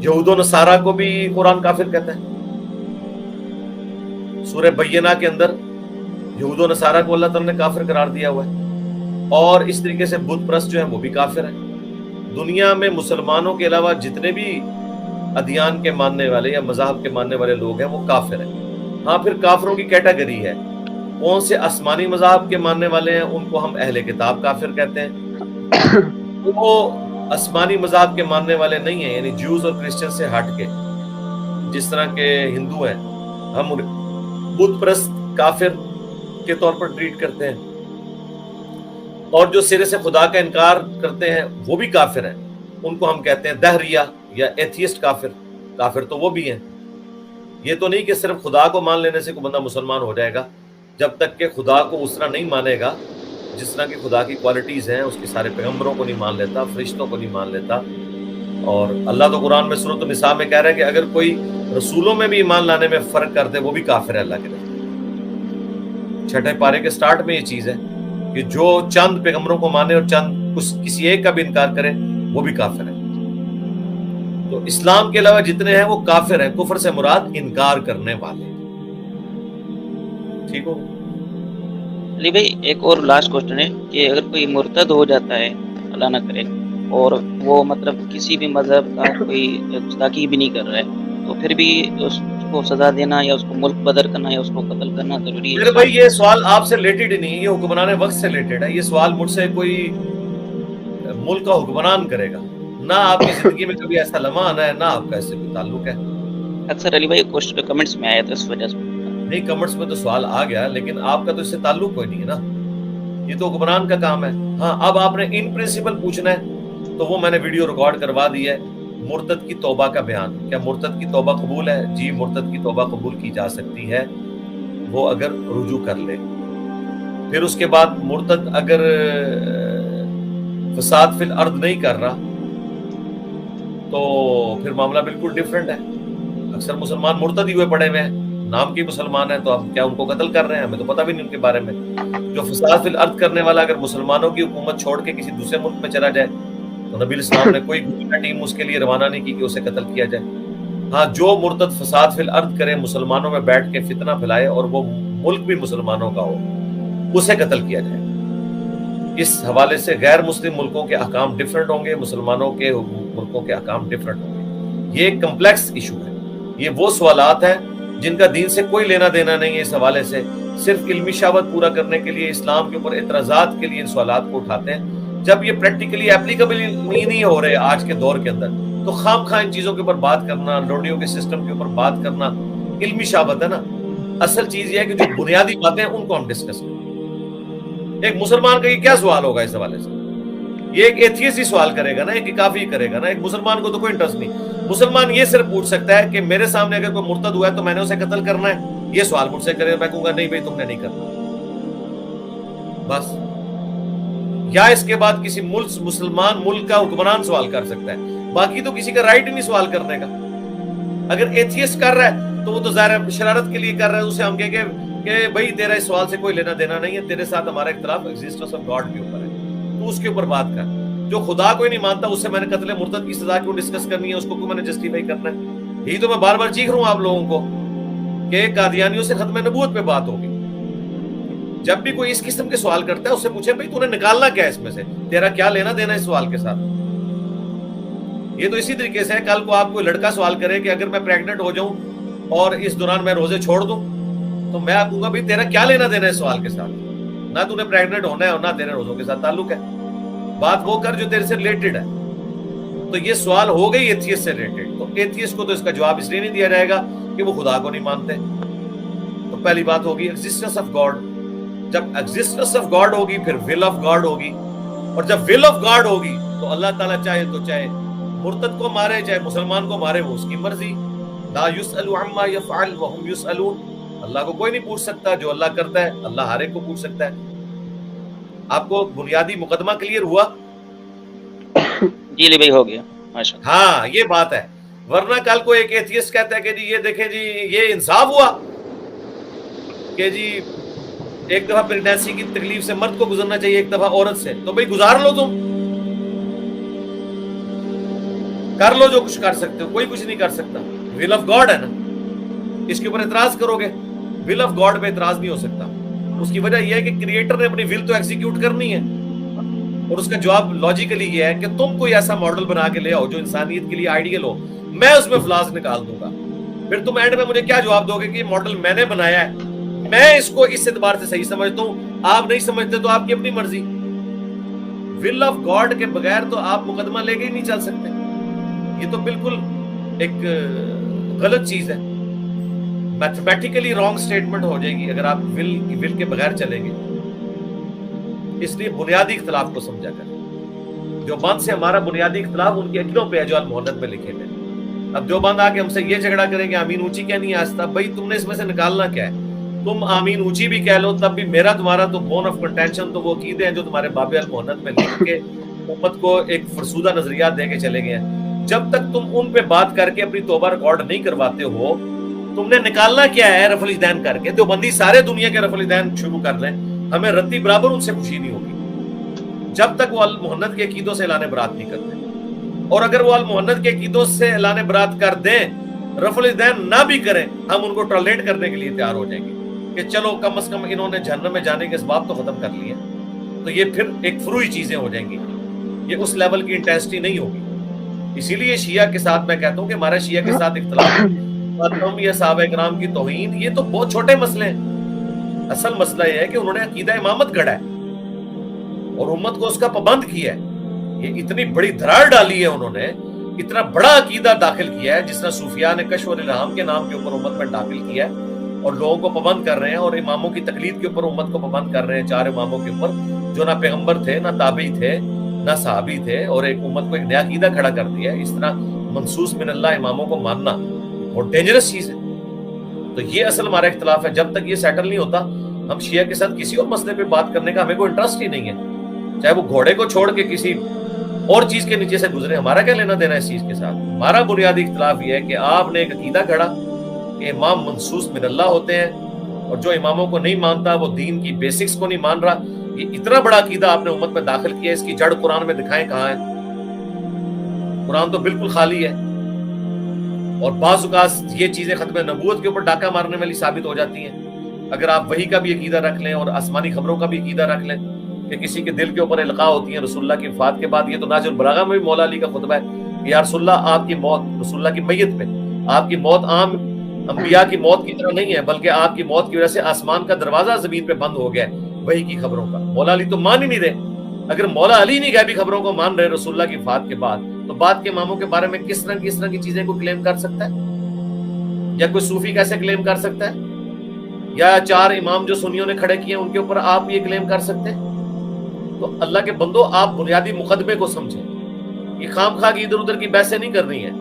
یہود و نصارہ کو بھی قرآن کافر کہتا ہے. سورہ بینہ کے اندر یہود و نصارہ کو اللہ تعالیٰ نے کافر قرار دیا ہوا ہے. اور اس طریقے سے بت پرست جو ہیں وہ بھی کافر ہیں. دنیا میں مسلمانوں کے علاوہ جتنے بھی ادیان کے ماننے والے یا مذاہب کے ماننے والے لوگ ہیں وہ کافر ہیں. ہاں پھر کافروں کی کیٹیگری ہے. کون سے آسمانی مذاہب کے ماننے والے ہیں ان کو ہم اہل کتاب کافر کہتے ہیں. وہ آسمانی مذاہب کے ماننے والے نہیں ہیں, یعنی جوز اور کرسچن سے ہٹ کے, جس طرح کے ہندو ہیں ہم بت پرست کافر کے طور پر ٹریٹ کرتے ہیں, اور جو سرے سے خدا کا انکار کرتے ہیں وہ بھی کافر ہیں, ان کو ہم کہتے ہیں دہریہ یا ایتھیسٹ کافر. کافر تو وہ بھی ہیں. یہ تو نہیں کہ صرف خدا کو مان لینے سے کوئی بندہ مسلمان ہو جائے گا, جب تک کہ خدا کو اس طرح نہیں مانے گا جس طرح کی خدا کی کوالٹیز ہیں, اس کے سارے پیغمبروں کو نہیں مان لیتا, فرشتوں کو نہیں مان لیتا. اور اللہ تو قرآن میں سورۃ النساء میں کہہ رہا ہے کہ اگر کوئی رسولوں میں بھی ایمان لانے میں فرق کر دے وہ بھی کافر ہے اللہ کے نزدیک. 6 پارے کے سٹارٹ میں یہ چیز ہے کہ جو چند پیغمبروں کو مانے اور چند کسی ایک کا بھی انکار کرے وہ بھی کافر ہے. تو اسلام کے علاوہ جتنے ہیں وہ کافر ہیں. کفر سے مراد انکار کرنے والے. ٹھیک ہو علی بھائی ایک اور لاسٹ کوشچن ہے کہ اگر کوئی مرتد ہو جاتا ہے اللہ نہ کرے اور وہ مطلب کسی بھی مذہب کا کوئی گستاخی بھی نہیں کر رہا ہے تو پھر بھی اس کو سزا دینا یا اس کو ملک بدر کرنا یا اس کو قتل کرنا ضروری ہے؟ میرے بھائی یہ سوال آپ سے ریلیٹڈ ہی نہیں, یہ حکمران وقت سے ریلیٹڈ ہے. یہ سوال مجھ سے کوئی ملک کا حکمران کرے گا, نہ آپ کی زندگی میں کبھی ایسا لمحہ آنا ہے, نہ آپ کا ایسے کوئی تعلق ہے. اکثر علی بھائی کمنٹس میں آیا تھا اس وجہ سے. نہیں کمنٹس میں تو سوال آ گیا, لیکن آپ کا تو اس سے تعلق کوئی نہیں ہے نا, یہ تو حکمران کا کام ہے. ہاں اب آپ نے ان پرنسپل پوچھنا ہے تو وہ میں نے ویڈیو ریکارڈ کروا دی ہے. مرتد کی توبہ کا بیان, کیا مرتد کی توبہ قبول ہے؟ جی مرتد کی توبہ قبول کی جا سکتی ہے وہ اگر رجوع کر لے. پھر اس کے بعد مرتد اگر فساد فی الارض نہیں کر رہا تو پھر معاملہ بالکل ڈیفرنٹ ہے. اکثر مسلمان مرتد ہی ہوئے پڑے ہوئے ہیں, نام کی مسلمان ہیں, تو ہم کیا ان کو قتل کر رہے ہیں؟ ہمیں تو پتہ بھی نہیں ان کے بارے میں. جو فساد فی الارض کرنے والا اگر مسلمانوں کی حکومت چھوڑ کے کسی دوسرے ملک میں چلا جائے تو نبی اسلام نے کوئی ٹیم اس کے لیے روانہ نہیں کی کہ اسے قتل کیا جائے. ہاں جو مرتد فساد فی الارض کرے, مسلمانوں میں بیٹھ کے فتنہ پھیلائے اور وہ ملک بھی مسلمانوں کا ہو, اسے قتل کیا جائے. اس حوالے سے غیر مسلم ملکوں کے احکام ڈیفرنٹ ہوں گے, مسلمانوں کے ملکوں کے احکام ڈیفرنٹ ہوں گے. یہ ایک کمپلیکس ایشو ہے. یہ وہ سوالات ہیں جن کا دین سے کوئی لینا دینا نہیں ہے. اس حوالے سے صرف علمی شہوت پورا کرنے کے لیے, اسلام کے اوپر اعتراضات کے لیے ان سوالات کو اٹھاتے ہیں. جب یہ پریکٹیکلی اپلیکیبل نہیں ہو رہے آج کے دور کے اندر تو خام خواہ ان چیزوں کے اوپر بات کرنا, لوڈیو کے سسٹم کے اوپر بات کرنا علمی شہوت ہے نا. اصل چیز یہ ہے کہ جو بنیادی باتیں ہیں ان کو ہم ڈسکس کریں. ایک مسلمان کا یہ کیا سوال ہوگا اس حوالے سے؟ یہ ایک ایتھیسٹ ہی سوال کرے گا نا, ایک کافی کرے گا نا. ایک مسلمان کو تو کوئی انٹرسٹ نہیں. مسلمان یہ صرف پوچھ سکتا ہے کہ میرے سامنے اگر کوئی مرتد ہوا ہے تو میں نے اسے قتل کرنا ہے, یہ سوال مجھ سے کرے. میں کہوں گا نہیں بھائی تم نے نہیں کرنا بس. یا اس کے بعد کسی مسلمان ملک کا حکمران سوال کر سکتا ہے, باقی تو کسی کا رائٹ ہی نہیں سوال کرنے کا. اگر ایتھیسٹ کر رہا ہے تو وہ تو ظاہر شرارت کے لیے کر رہا ہے. اسے ہم کہیں کہ بھائی تیرا اس سوال سے کوئی لینا دینا نہیں ہے, تیرے ساتھ ہمارا اختلاف ایگزسٹنس آف گاڈ کے اوپر ہے, تو اس کے اوپر بات کر. جو خدا کو ہی نہیں مانتا اس سے میں نے قتل مرتد کی سزا کیوں ڈسکس کرنی ہے, اس کو کیوں میں نے جسٹیفائی کرنا ہے؟ یہی تو میں بار بار چیخ رہا ہوں آپ لوگوں کو کہ قادیانیوں سے ختم نبوت پہ بات ہوگی. جب بھی کوئی اس قسم کے سوال کرتا ہے اس سے پوچھے بھائی تو نے نکالنا کیا ہے اس میں سے, تیرا کیا لینا دینا اس سوال کے ساتھ. یہ تو اسی طریقے سے کل کو آپ کوئی لڑکا سوال کرے کہ اگر میں پریگننٹ ہو جاؤں اور اس دوران میں روزے چھوڑ دوں تو میں آپ کہوں گا بھائی تیرا کیا لینا دینا اس سوال کے ساتھ. نہ تو نے پریگننٹ ہونا ہے اور نہ تیرے روزوں کے ساتھ تعلق ہے. بات وہ کر جو تیرے سے ریلیٹڈ ہے. تو یہ سوال ہو گئی ایتھیسٹ سے ریلیٹڈ. تو ایتھیسٹ کو تو اس کا جواب اس لیے نہیں دیا جائے گا کہ وہ خدا کو نہیں مانتے. تو پہلی بات ہوگی ایگزسٹنس آف گاڈ. جب ایگزسٹنس آف گاڈ ہوگی پھر ول آف گاڈ ہوگی, اور جب ول آف گاڈ ہوگی تو اللہ تعالیٰ چاہے تو چاہے مرتد کو مارے چاہے مسلمان کو مارے, وہ اس کی مرضی. لا يسأل عما يفعل وهم يسألون. اللہ کو کوئی نہیں پوچھ سکتا, جو اللہ کرتا ہے اللہ ہر ایک کو پوچھ سکتا ہے. آپ کو بنیادی مقدمہ کلیئر ہوا؟ جی علی بھائی ہو گیا ماشاءاللہ. ہاں یہ بات ہے. ورنہ کل کو ایک ایتھیسٹ کہتا ہے کہ جی یہ دیکھیں جی یہ انصاف ہوا کہ جی ایک دفعہ پریگنینسی کی تکلیف سے مرد کو گزرنا چاہیے, ایک دفعہ عورت سے, تو بھائی گزار لو, تم کر لو جو کچھ کر سکتے ہو, کوئی کچھ نہیں کر سکتا. ول آف گاڈ ہے نا, اس کے اوپر اعتراض کرو گے. ول آف گاڈ پہ اعتراض نہیں ہو سکتا. اس کی وجہ یہ ہے کہ کریٹر نے اپنی ول تو ایگزیکیوٹ کرنی ہے, اور اس کا جواب لاجیکلی یہ ہے کہ تم کوئی ایسا ماڈل بنا کے لے آؤ جو انسانیت کے لیے آئیڈیل ہو, میں اس میں فلاز نکال دوں گا. پھر تم اینڈ میں مجھے کیا جواب دو گے کہ یہ ماڈل میں نے بنایا ہے, میں اس کو اس اعتبار سے صحیح سمجھتا ہوں, آپ نہیں سمجھتے تو آپ کی اپنی مرضی. ول آف گاڈ کے بغیر تو آپ مقدمہ لے کے ہی نہیں چل سکتے. یہ تو بالکل ایک غلط چیز ہے, میتھمیٹیکلی رانگ سٹیٹمنٹ ہو جائے گی اگر آپ ول کے بغیر چلیں گے. اس لیے بنیادی اختلاف کو سمجھا کریں. دیوبند سے ہمارا بنیادی اختلاف ان کے عقیدوں پہ ہے جو المحنت میں لکھے ہوئے. اب دیوبند آ کے ہم سے یہ جھگڑا کریں کہ آمین اونچی کیا نہیں آستہ, بھائی تم نے اس میں سے نکالنا کیا ہے؟ تم آمین اونچی بھی کہہ لو تب بھی میرا تمہارا تو بون آف کنٹینشن تو وہ عقیدے ہیں جو تمہارے باب المحنت میں لکھ کے امت کو ایک فرسودہ نظریات دے کے چلے گئے ہیں. جب تک تم ان پہ بات کر کے اپنی توبہ ریکارڈ نہیں کرواتے ہو, تم نے نکالنا کیا ہے رفع الیدین کر کے؟ دیوبندی سارے دنیا کے رفع الیدین شروع کر لیں, ہمیں رتی برابر ان سے خوشی نہیں ہوگی جب تک وہ المحنت کے عقیدوں سے اعلان برات نہیں کرتے. اور اگر وہ المحنت کے عقیدوں سے اعلان برات کر دیں, رفع الیدین نہ بھی کریں, ہم ان کو ٹالریٹ کرنے کے لیے تیار ہو جائیں گے کہ چلو کم از کم انہوں نے جہنم میں جانے کے اسباب تو ختم کر لیے. تو یہ پھر ایک فروئی چیزیں ہو جائیں گی, یہ اس لیول کی انٹینسٹی نہیں ہوگی. اسی لیے شیعہ کے ساتھ میں کہتا ہوں کہ ہمارا شیعہ کے ساتھ اختلاف یا صحابہ کرام کی توہین یہ تو بہت چھوٹے مسئلے ہیں. اصل مسئلہ یہ ہے کہ انہوں نے عقیدہ امامت گڑھا ہے اور امت کو اس کا پابند کیا ہے. یہ اتنی بڑی دھرار ڈالی ہے انہوں نے, اتنا بڑا عقیدہ داخل کیا ہے جس طرح صوفیاء نے کشف الالہام کے نام کے اوپر امت میں داخل کیا ہے اور لوگوں کو پابند کر رہے ہیں, اور اماموں کی تقلید کے اوپر امت کو پابند کر رہے ہیں, 4 اماموں کے اوپر جو نہ پیغمبر تھے, نہ تابعی تھے, نہ صحابی تھے, اور ایک امت کو ایک نیا عقیدہ کھڑا کر دیا ہے. اس طرح منصوص من اللہ اماموں کو ماننا بہت ڈینجرس چیز ہے. تو یہ اصل ہمارا اختلاف ہے. جب تک یہ سیٹل نہیں ہوتا, ہم شیعہ کے ساتھ کسی اور مسئلے پہ بات کرنے کا ہمیں کوئی انٹرسٹ ہی نہیں ہے, چاہے وہ گھوڑے کو چھوڑ کے کسی اور چیز کے نیچے سے گزرے. ہمارا کیا لینا دینا اس چیز کے ساتھ؟ ہمارا بنیادی اختلاف یہ ہے کہ آپ نے ایک عقیدہ کھڑا کہ امام منصوص من اللہ ہوتے ہیں, اور جو اماموں کو نہیں مانتا وہ دین کی بیسکس کو نہیں مان رہا. یہ اتنا بڑا عقیدہ آپ نے امت میں داخل کیا, اس کی جڑ قرآن میں دکھائیں کہاں ہے؟ قرآن تو بالکل خالی ہے. اور بعض اوقات یہ چیزیں ختم نبوت کے اوپر ڈاکہ مارنے والی ثابت ہو جاتی ہیں. اگر آپ وحی کا بھی عقیدہ رکھ لیں اور آسمانی خبروں کا بھی عقیدہ رکھ لیں کہ کسی کے دل کے اوپر القاء ہوتی ہے رسول اللہ کی وفات کے بعد. یہ تو ناج البلاغہ میں بھی مولا علی کا خطبہ ہے کہ یا رسول اللہ آپ کی موت, رسول اللہ کی میت پہ آپ کی موت عام انبیاء کی موت کی طرح نہیں ہے, بلکہ آپ کی موت کی وجہ سے آسمان کا دروازہ زمین پہ بند ہو گیا ہے وحی کی خبروں کا. مولا علی تو مان ہی نہیں رہے. اگر مولا علی نہیں غیبی خبروں کو مان رہے رسول اللہ کی وفات کے بعد, تو بعد کے اماموں کے بارے میں کس طرح کی چیزیں کو کلیم کر سکتا ہے؟ یا کوئی صوفی کیسے کلیم کر سکتا ہے؟ یا 4 امام جو سنیوں نے کھڑے کیے ان کے اوپر آپ یہ کلیم کر سکتے ہیں؟ تو اللہ کے بندو, آپ بنیادی مقدمے کو سمجھیں. یہ خام خواہ کی ادھر ادھر کی بحثیں نہیں کرنی ہیں.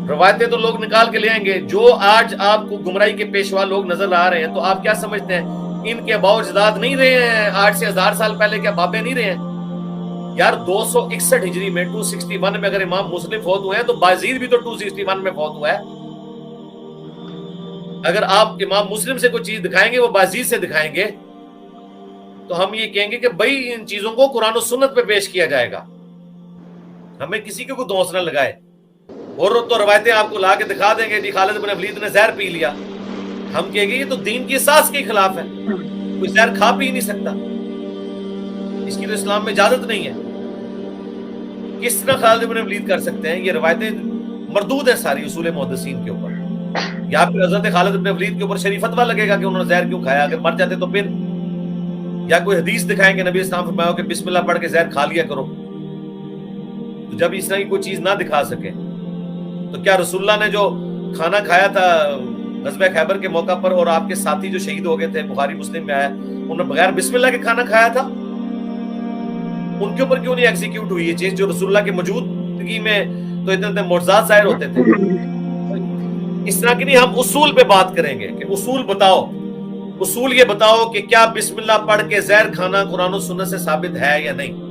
روایتیں تو لوگ نکال کے لے آئیں گے. جو آج آپ کو گمراہی کے پیشوا لوگ نظر آ رہے ہیں, تو آپ کیا سمجھتے ہیں ان کے اباء و اجداد نہیں رہے ہیں 8 سے 1000 سال پہلے؟ کیا بابے نہیں رہے ہیں یار؟ 261 ہجری میں 261 میں اگر امام مسلم فوت ہوئے ہیں تو بازید بھی تو 261 میں فوت ہوا ہے. اگر آپ امام مسلم سے کوئی چیز دکھائیں گے وہ بازید سے دکھائیں گے, تو ہم یہ کہیں گے کہ بھائی ان چیزوں کو قرآن و سنت پہ پیش کیا جائے گا. ہمیں کسی کے کوئی دوست نہ لگائے. اور تو روایتیں آپ کو لا کے دکھا دیں گے جی خالد بن ولید نے زہر پی لیا, ہم کہیں گے یہ تو دین کی اساس کے خلاف ہے, کوئی زہر کھا پی نہیں سکتا, اس کی تو اسلام میں اجازت نہیں ہے. کس طرح خالد بن ولید کر سکتے ہیں؟ یہ روایتیں مردود ہیں ساری اصول محدثین کے اوپر. یا پھر حضرت خالد بن ولید کے اوپر شریف فتویٰ لگے گا کہ انہوں نے زہر کیوں کھایا, اگر مر جاتے تو پھر. یا کوئی حدیث دکھائیں کہ نبی اسلام فرمایا کہ بسم اللہ پڑھ کے زہر کھا لیا کرو. تو جب اس طرح کی کوئی چیز نہ دکھا سکے, تو کیا رسول اللہ نے جو کھانا کھایا تھا غزوہ خیبر کے موقع پر, اور آپ کے ساتھی جو شہید ہو گئے تھے, بخاری مسلم میں آیا, انہوں نے بغیر بسم اللہ کے کھانا کھایا تھا؟ ان کے اوپر کیوں نہیں ایگزیکیوٹ ہوئی یہ چیز جو رسول اللہ کی موجودگی میں تو اتنے معجزات ظاہر ہوتے تھے؟ اس طرح کی نہیں, ہم اصول پہ بات کریں گے کہ اصول بتاؤ. اصول یہ بتاؤ کہ کیا بسم اللہ پڑھ کے زہر کھانا قرآن و سنت سے ثابت ہے یا نہیں.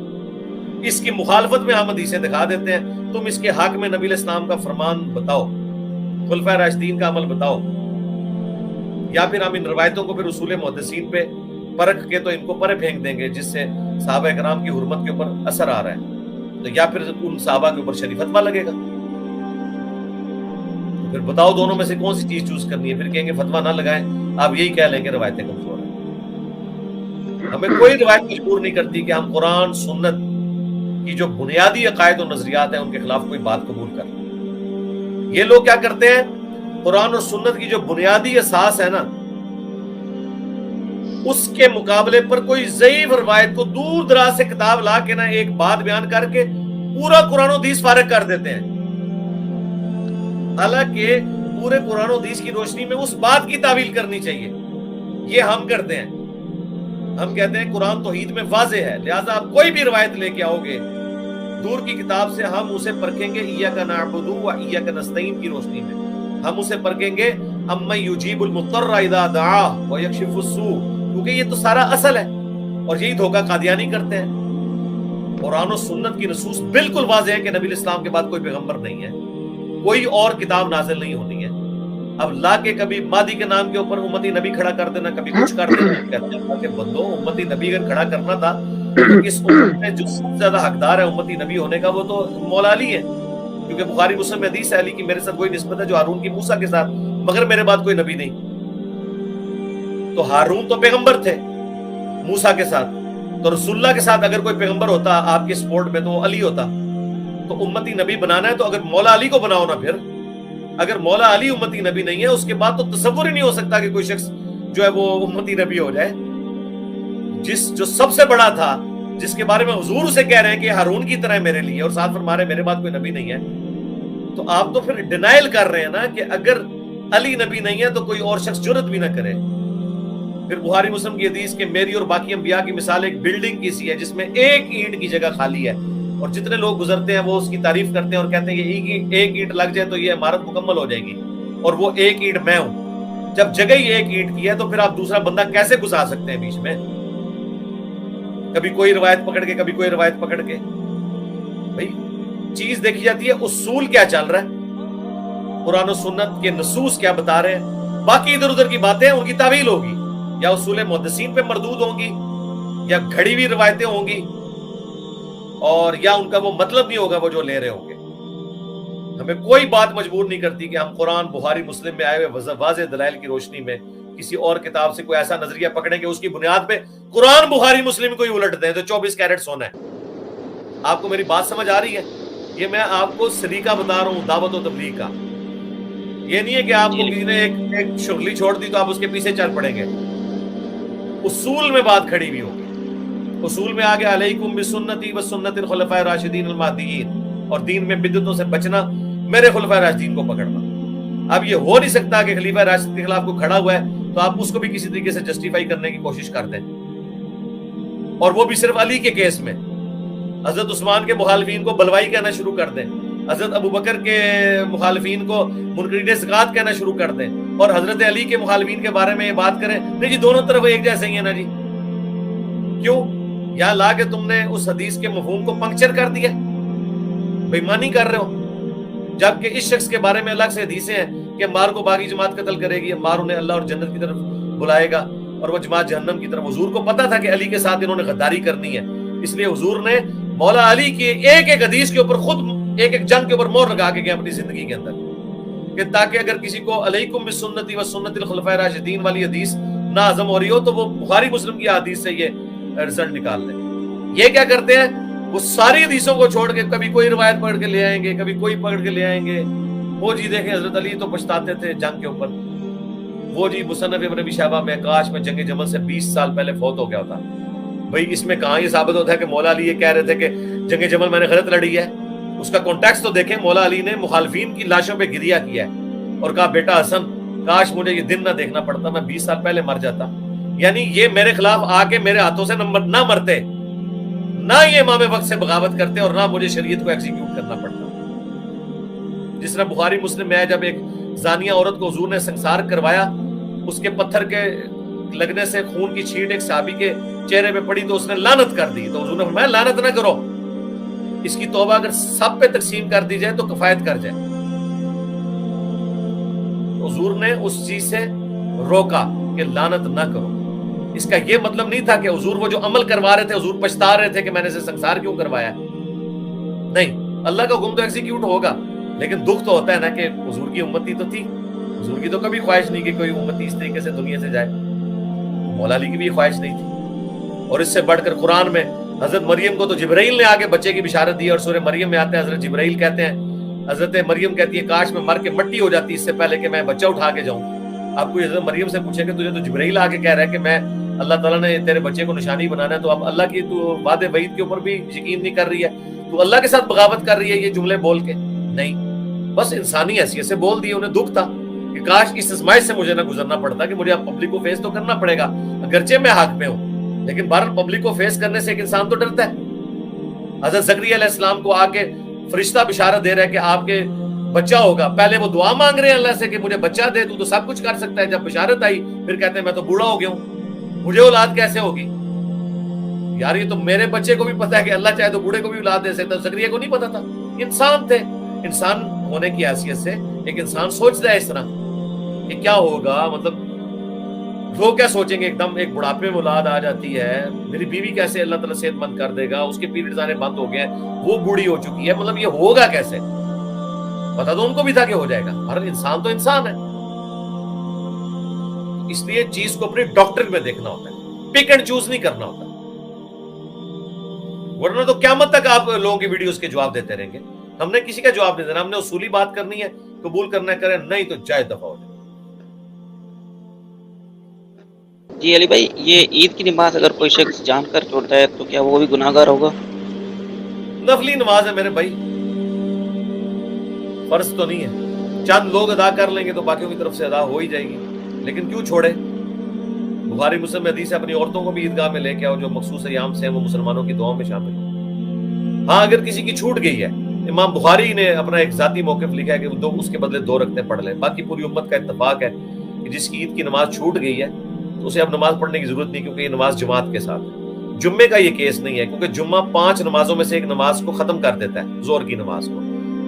اس کی مخالفت میں ہم حدیثیں دکھا دیتے ہیں, تم اس کے حق میں نبی علیہ السلام کا فرمان بتاؤ, خلفائے راشدین کا عمل بتاؤ. یا پھر ہم ان روایتوں کو پھر اصول محدثین پہ پرکھ کے تو ان کو پرے پھینک دیں گے جس سے صحابہ کرام کی حرمت کے اوپر اثر آ رہا ہے, تو یا پھر ان صحابہ کے اوپر شریف فتویٰ لگے گا. پھر بتاؤ دونوں میں سے کون سی چیز چوز کرنی ہے؟ پھر کہیں گے فتویٰ نہ لگائیں, آپ یہی کہہ لیں کہ روایتیں کمزور ہیں. ہمیں کوئی روایت مجبور نہیں کرتی کہ ہم قرآن سنت کی جو بنیادی عقائد و نظریات ہیں ان کے خلاف کوئی بات قبول کر لیں. یہ لوگ کیا کرتے ہیں، قرآن اور سنت کی جو بنیادی اساس ہے نا، اس کے مقابلے پر کوئی ضعیف روایت کو دور دراز سے کتاب لا کے نا ایک بات بیان کر کے پورا قرآن و حدیث فارغ کر دیتے ہیں، حالانکہ پورے قرآن و حدیث کی روشنی میں اس بات کی تعویل کرنی چاہیے۔ یہ ہم کرتے ہیں، ہم کہتے ہیں قرآن توحید میں واضح ہے، لہٰذا آپ کوئی بھی روایت لے کے آؤ گے دور کی کتاب سے، ہم اسے پرکھیں گے ایاک نعبد و ایاک نستعین کی روشنی میں، ہم اسے پرکھیں گے امن یجیب المضطر اذا دعاہ ویکشف السوء، کیونکہ یہ تو سارا اصل ہے، اور یہی دھوکہ قادیانی کرتے ہیں۔ قرآن و سنت کی نصوص بالکل واضح ہے کہ نبی الاسلام کے بعد کوئی پیغمبر نہیں ہے، کوئی اور کتاب نازل نہیں ہونی ہے۔ اب لا کے کبھی مادی کے نام کے اوپر امتی نبی کھڑا کر دینا، کبھی کچھ کر دینا، کہتے ہیں کہ بندو امتی نبی اگر کھڑا کرنا تھا تو اس امت میں جو سب سے زیادہ حقدار ہے امتی نبی ہونے کا وہ تو مولا علی ہے، کیونکہ بخاری مسلم میں حدیث ہے علی کی میرے ساتھ کوئی نسبت ہے جو ہارون کی موسیٰ کے ساتھ، مگر میرے بعد کوئی نبی نہیں۔ تو ہارون تو پیغمبر تھے موسیٰ کے ساتھ، تو رسول اللہ کے ساتھ اگر کوئی پیغمبر ہوتا آپ کے سپورٹ میں تو وہ علی ہوتا۔ تو امتی نبی بنانا ہے تو اگر مولا علی کو بناؤ نا، پھر اگر مولا علی امتی نبی نہیں ہے اس کے بعد تو تصور ہی نہیں ہو سکتا کہ کوئی شخص جو ہے وہ امتی نبی ہو جائے۔ جو سب سے بڑا تھا، جس کے بارے میں حضور اسے کہہ رہے ہیں کہ ہارون کی طرح میرے لیے، اور ساتھ فرما رہے ہیں میرے بعد کوئی نبی نہیں ہے، تو آپ تو پھر ڈینائل کر رہے ہیں نا کہ اگر علی نبی نہیں ہے تو کوئی اور شخص جرت بھی نہ کرے۔ پھر بخاری مسلم کی حدیث کہ میری اور باقی انبیاء کی مثال ایک بلڈنگ کی سی ہے جس میں ایک اینٹ کی جگہ خالی ہے، اور جتنے لوگ گزرتے ہیں وہ اس کی تعریف کرتے ہیں اور کہتے ہیں کہ ایک اینٹ لگ جائے تو یہ عمارت مکمل ہو جائے گی، اور وہ ایک اینٹ میں ہوں۔ جب جگہ ہی ایک اینٹ کی ہے تو پھر آپ دوسرا بندہ کیسے گزار سکتے ہیں بیچ میں؟ کبھی کوئی روایت پکڑ کے، کبھی کوئی روایت پکڑ کے۔ بھائی چیز دیکھی جاتی ہے اصول کیا چل رہا ہے، قرآن و سنت کے نصوص کیا بتا رہے ہیں، باقی ادھر ادھر کی باتیں ان کی تعویل ہوگی، یا اصول محدثین پہ مردود ہوں گی، یا گھڑی ہوئی روایتیں ہوں گی، اور یا ان کا وہ مطلب نہیں ہوگا وہ جو لے رہے ہوں گے۔ ہمیں کوئی بات مجبور نہیں کرتی کہ ہم قرآن بخاری مسلم میں آئے ہوئے واضح دلائل کی روشنی میں کسی اور کتاب سے کوئی ایسا نظریہ پکڑیں کہ اس کی بنیاد پہ قرآن بخاری مسلم کو ہی الٹ دیں تو 24 کیرٹ سونا ہے۔ آپ کو میری بات سمجھ آ رہی ہے؟ یہ میں آپ کو سلیقہ بتا رہا ہوں دعوت و تبلیغ کا۔ یہ نہیں ہے کہ آپ کو کسی نے ایک شغلی چھوڑ دی تو آپ اس کے پیچھے چل پڑیں گے، اصول میں بات کھڑی ہوئی ہوگی۔ اصول میں آگے علیکم بسنتی و سنت الخلفاء الراشدین المہدیین، اور دین میں بدعتوں سے بچنا، میرے خلفاء راشدین کو پکڑنا۔ اب یہ ہو نہیں سکتا کہ خلیفہ راشد کے خلاف کوئی کھڑا ہوا ہے تو آپ اس کو بھی کسی طریقے سے جسٹیفائی کرنے کی کوشش کر دیں، اور وہ بھی صرف علی کے کیس میں۔ حضرت عثمان کے مخالفین کو بلوائی کہنا شروع کر دیں، حضرت ابو بکر کے مخالفین کو منکرین زکات کہنا شروع کر دیں، اور حضرت علی کے مخالفین کے بارے میں یہ بات کریں نہیں جی دونوں طرف ایک جیسے ہی ہیں نا جی۔ کیوں؟ یا لا کے تم نے اس حدیث کے مفہوم کو پنکچر کر دیا، بے ایمانی کر رہے ہو، جبکہ اس شخص کے بارے میں الگ سے حدیثیں ہیں کہ عمار کو باقی جماعت قتل کرے گی، عمار انہیں اللہ اور جنت کی طرف بلائے گا، اور وہ جماعت جہنم کی طرف۔ حضور کو پتا تھا کہ علی کے ساتھ انہوں نے غداری کرنی ہے، اس لیے حضور نے مولا علی کی ایک ایک حدیث کے اوپر خود ایک ایک جنگ کے اوپر مہر لگا کے گئے اپنی زندگی کے اندر، کہ تاکہ اگر کسی کو علیکم بسنتی و سنت الخلفاء الراشدین والی حدیث نہ ہضم ہو رہی ہو تو وہ بخاری مسلم کی حدیث سے یہ رزلٹ نکال لیں۔ یہ کیا کرتے ہیں، وہ ساری حدیثوں کو چھوڑ کے کبھی کوئی روایت پکڑ کے لے آئیں گے، کبھی کوئی پکڑ کے لے آئیں گے۔ وہ جی دیکھیں حضرت علی تو پچھتاتے تھے جنگ کے اوپر، وہ جی مصنف ابن ابی شیبہ میں کاش میں جنگ جمل سے 20 سال پہلے فوت ہو گیا ہوتا۔ بھئی اس میں کہاں یہ ثابت ہوتا ہے کہ مولا علی یہ کہہ رہے تھے کہ جنگ جمل میں نے غلط لڑی ہے؟ اس کا کانٹیکسٹ تو دیکھیں، مولا علی نے مخالفین کی لاشوں پہ گریہ کیا ہے اور کہا بیٹا حسن کاش مجھے یہ دن نہ دیکھنا پڑتا، میں 20 سال پہلے مر جاتا۔ یعنی یہ میرے خلاف آ کے میرے ہاتھوں سے نہ مرتے، نہ یہ امام وقت سے بغاوت کرتے، اور نہ مجھے شریعت کو ایگزیکیوٹ کرنا پڑتا۔ جس طرح بخاری مسلم میں ہے جب ایک زانیہ عورت کو حضور نے سنسار کروایا، اس کے پتھر کے لگنے سے خون کی چھینٹ ایک صحابی کے چہرے پہ پڑی تو اس نے لعنت کر دی، تو حضور نے فرمایا لعنت نہ کرو، اس کی توبہ اگر سب پہ تقسیم کر دی جائے تو کفایت کر جائے۔ حضور نے اس چیز سے روکا کہ لعنت نہ کرو۔ اس کا یہ مطلب نہیں تھا کہ حضور وہ جو عمل کروا رہے تھے حضور پچھتا رہے تھے کہ میں نے اسے سنسار کیوں کروایا، نہیں، اللہ کا حکم تو ایگزیکیوٹ ہوگا، لیکن دکھ تو ہوتا ہے نا کہ حضور کی امتی تو تھی، حضور کی تو کبھی خواہش نہیں کہ کوئی امتی اس طریقے سے دنیا سے جائے، مولا علی کی بھی خواہش نہیں تھی۔ اور اس سے بڑھ کر قرآن میں حضرت مریم کو تو جبرائیل نے آگے بچے کی بشارت دی، اور سورہ مریم میں آتے ہیں حضرت جبرائیل کہتے ہیں حضرت مریم کہتی ہے کاش میں مر کے مٹی ہو جاتی اس سے پہلے کہ میں بچہ اٹھا کے جاؤں. آپ کو حضرت مریم سے پوچھیں کہ تجھے تو جبرائیل آ کے کہہ رہا ہے کہ میں اللہ تعالیٰ نے تیرے بچے کو نشانی بنانا ہے, تو اب اللہ کی تو وعد وعید کے اوپر بھی یقین نہیں کر رہی ہے, تو اللہ کے ساتھ بغاوت کر رہی ہے یہ جملے بول کے. نہیں, بس انسانی حیثیت سے بول دی. انہیں دکھ تھا کہ کاش اس آزمائش سے مجھے نہ گزرنا پڑتا, کہ مجھے اب پبلک کو فیس تو کرنا پڑے گا اگرچہ میں حق میں ہوں, لیکن بہرحال پبلک کو فیس کرنے سے ایک انسان تو ڈرتا ہے. حضرت زکریا علیہ السلام کو آ کے فرشتہ بشارت دے رہا ہے کہ آپ کے بچہ ہوگا. پہلے وہ دعا مانگ رہے ہیں اللہ سے کہ مجھے بچہ دے, تو سب کچھ کر سکتا ہے. جب بشارت آئی پھر کہتے ہیں میں تو بوڑھا ہو گیا ہوں, مجھے اولاد کیسے ہوگی؟ یار یہ تو میرے بچے کو بھی پتا ہے کہ اللہ چاہے تو بوڑھے کو بھی اولاد دے سکتا ہے, زکریا کو نہیں پتا تھا. انسان تھے, انسان ہونے کی حیثیت سے ایک انسان سوچتا ہے اس طرح کہ کیا ہوگا. مطلب وہ کیا سوچیں گے, ایک دم ایک بڑھاپے میں اولاد آ جاتی ہے, میری بیوی کیسے اللہ تعالیٰ صحت مند کر دے گا, اس کے پیریڈز آنے بند ہو گئے ہیں, وہ بوڑھی ہو چکی ہے, مطلب یہ ہوگا کیسے؟ پتا تو ان کو بھی تھا کہ ہو جائے گا. ہر انسان تو انسان ہے, اس لیے چیز کو اپنے ڈاکٹر میں دیکھنا ہوتا ہے, پک اینڈ چوز نہیں کرنا ہوتا, ورنہ تو قیامت تک آپ لوگوں کی ویڈیوز کے جواب دیتے رہیں گے. ہم نے کسی کا جواب نہیں دینا, ہم نے اصولی بات کرنی ہے, قبول کرنا ہے کریں, نہیں تو جائے دفعہ ہو جائے. جی علی بھائی, یہ عید کی نماز اگر کوئی شخص جان کر چھوڑتا ہے تو کیا وہ بھی گناہ گار ہوگا؟ نفلی نماز ہے میرے بھائی, فرض تو نہیں ہے. چند لوگ ادا کر لیں گے تو باقیوں کی طرف سے ادا ہو ہی جائے گی, لیکن کیوں چھوڑے؟ بخاری مسلم میں حدیث ہے اپنی عورتوں کو بھی عیدگاہ میں لے کے آؤ, جو مخصوص ایام سے ہیں وہ مسلمانوں کی دعاؤں میں شامل ہو. ہاں اگر کسی کی چھوٹ گئی ہے, امام بخاری نے اپنا ایک ذاتی موقف لکھا ہے کہ وہ اس کے بدلے 2 رکعتیں پڑھ لیں. باقی پوری امت کا اتفاق ہے کہ جس کی عید کی نماز چھوٹ گئی ہے تو اسے اب نماز پڑھنے کی ضرورت نہیں, کیونکہ یہ نماز جماعت کے ساتھ ہے. جمعے کا یہ کیس نہیں ہے, کیونکہ جمعہ 5 نمازوں میں سے ایک نماز کو ختم کر دیتا ہے, زور کی نماز کو.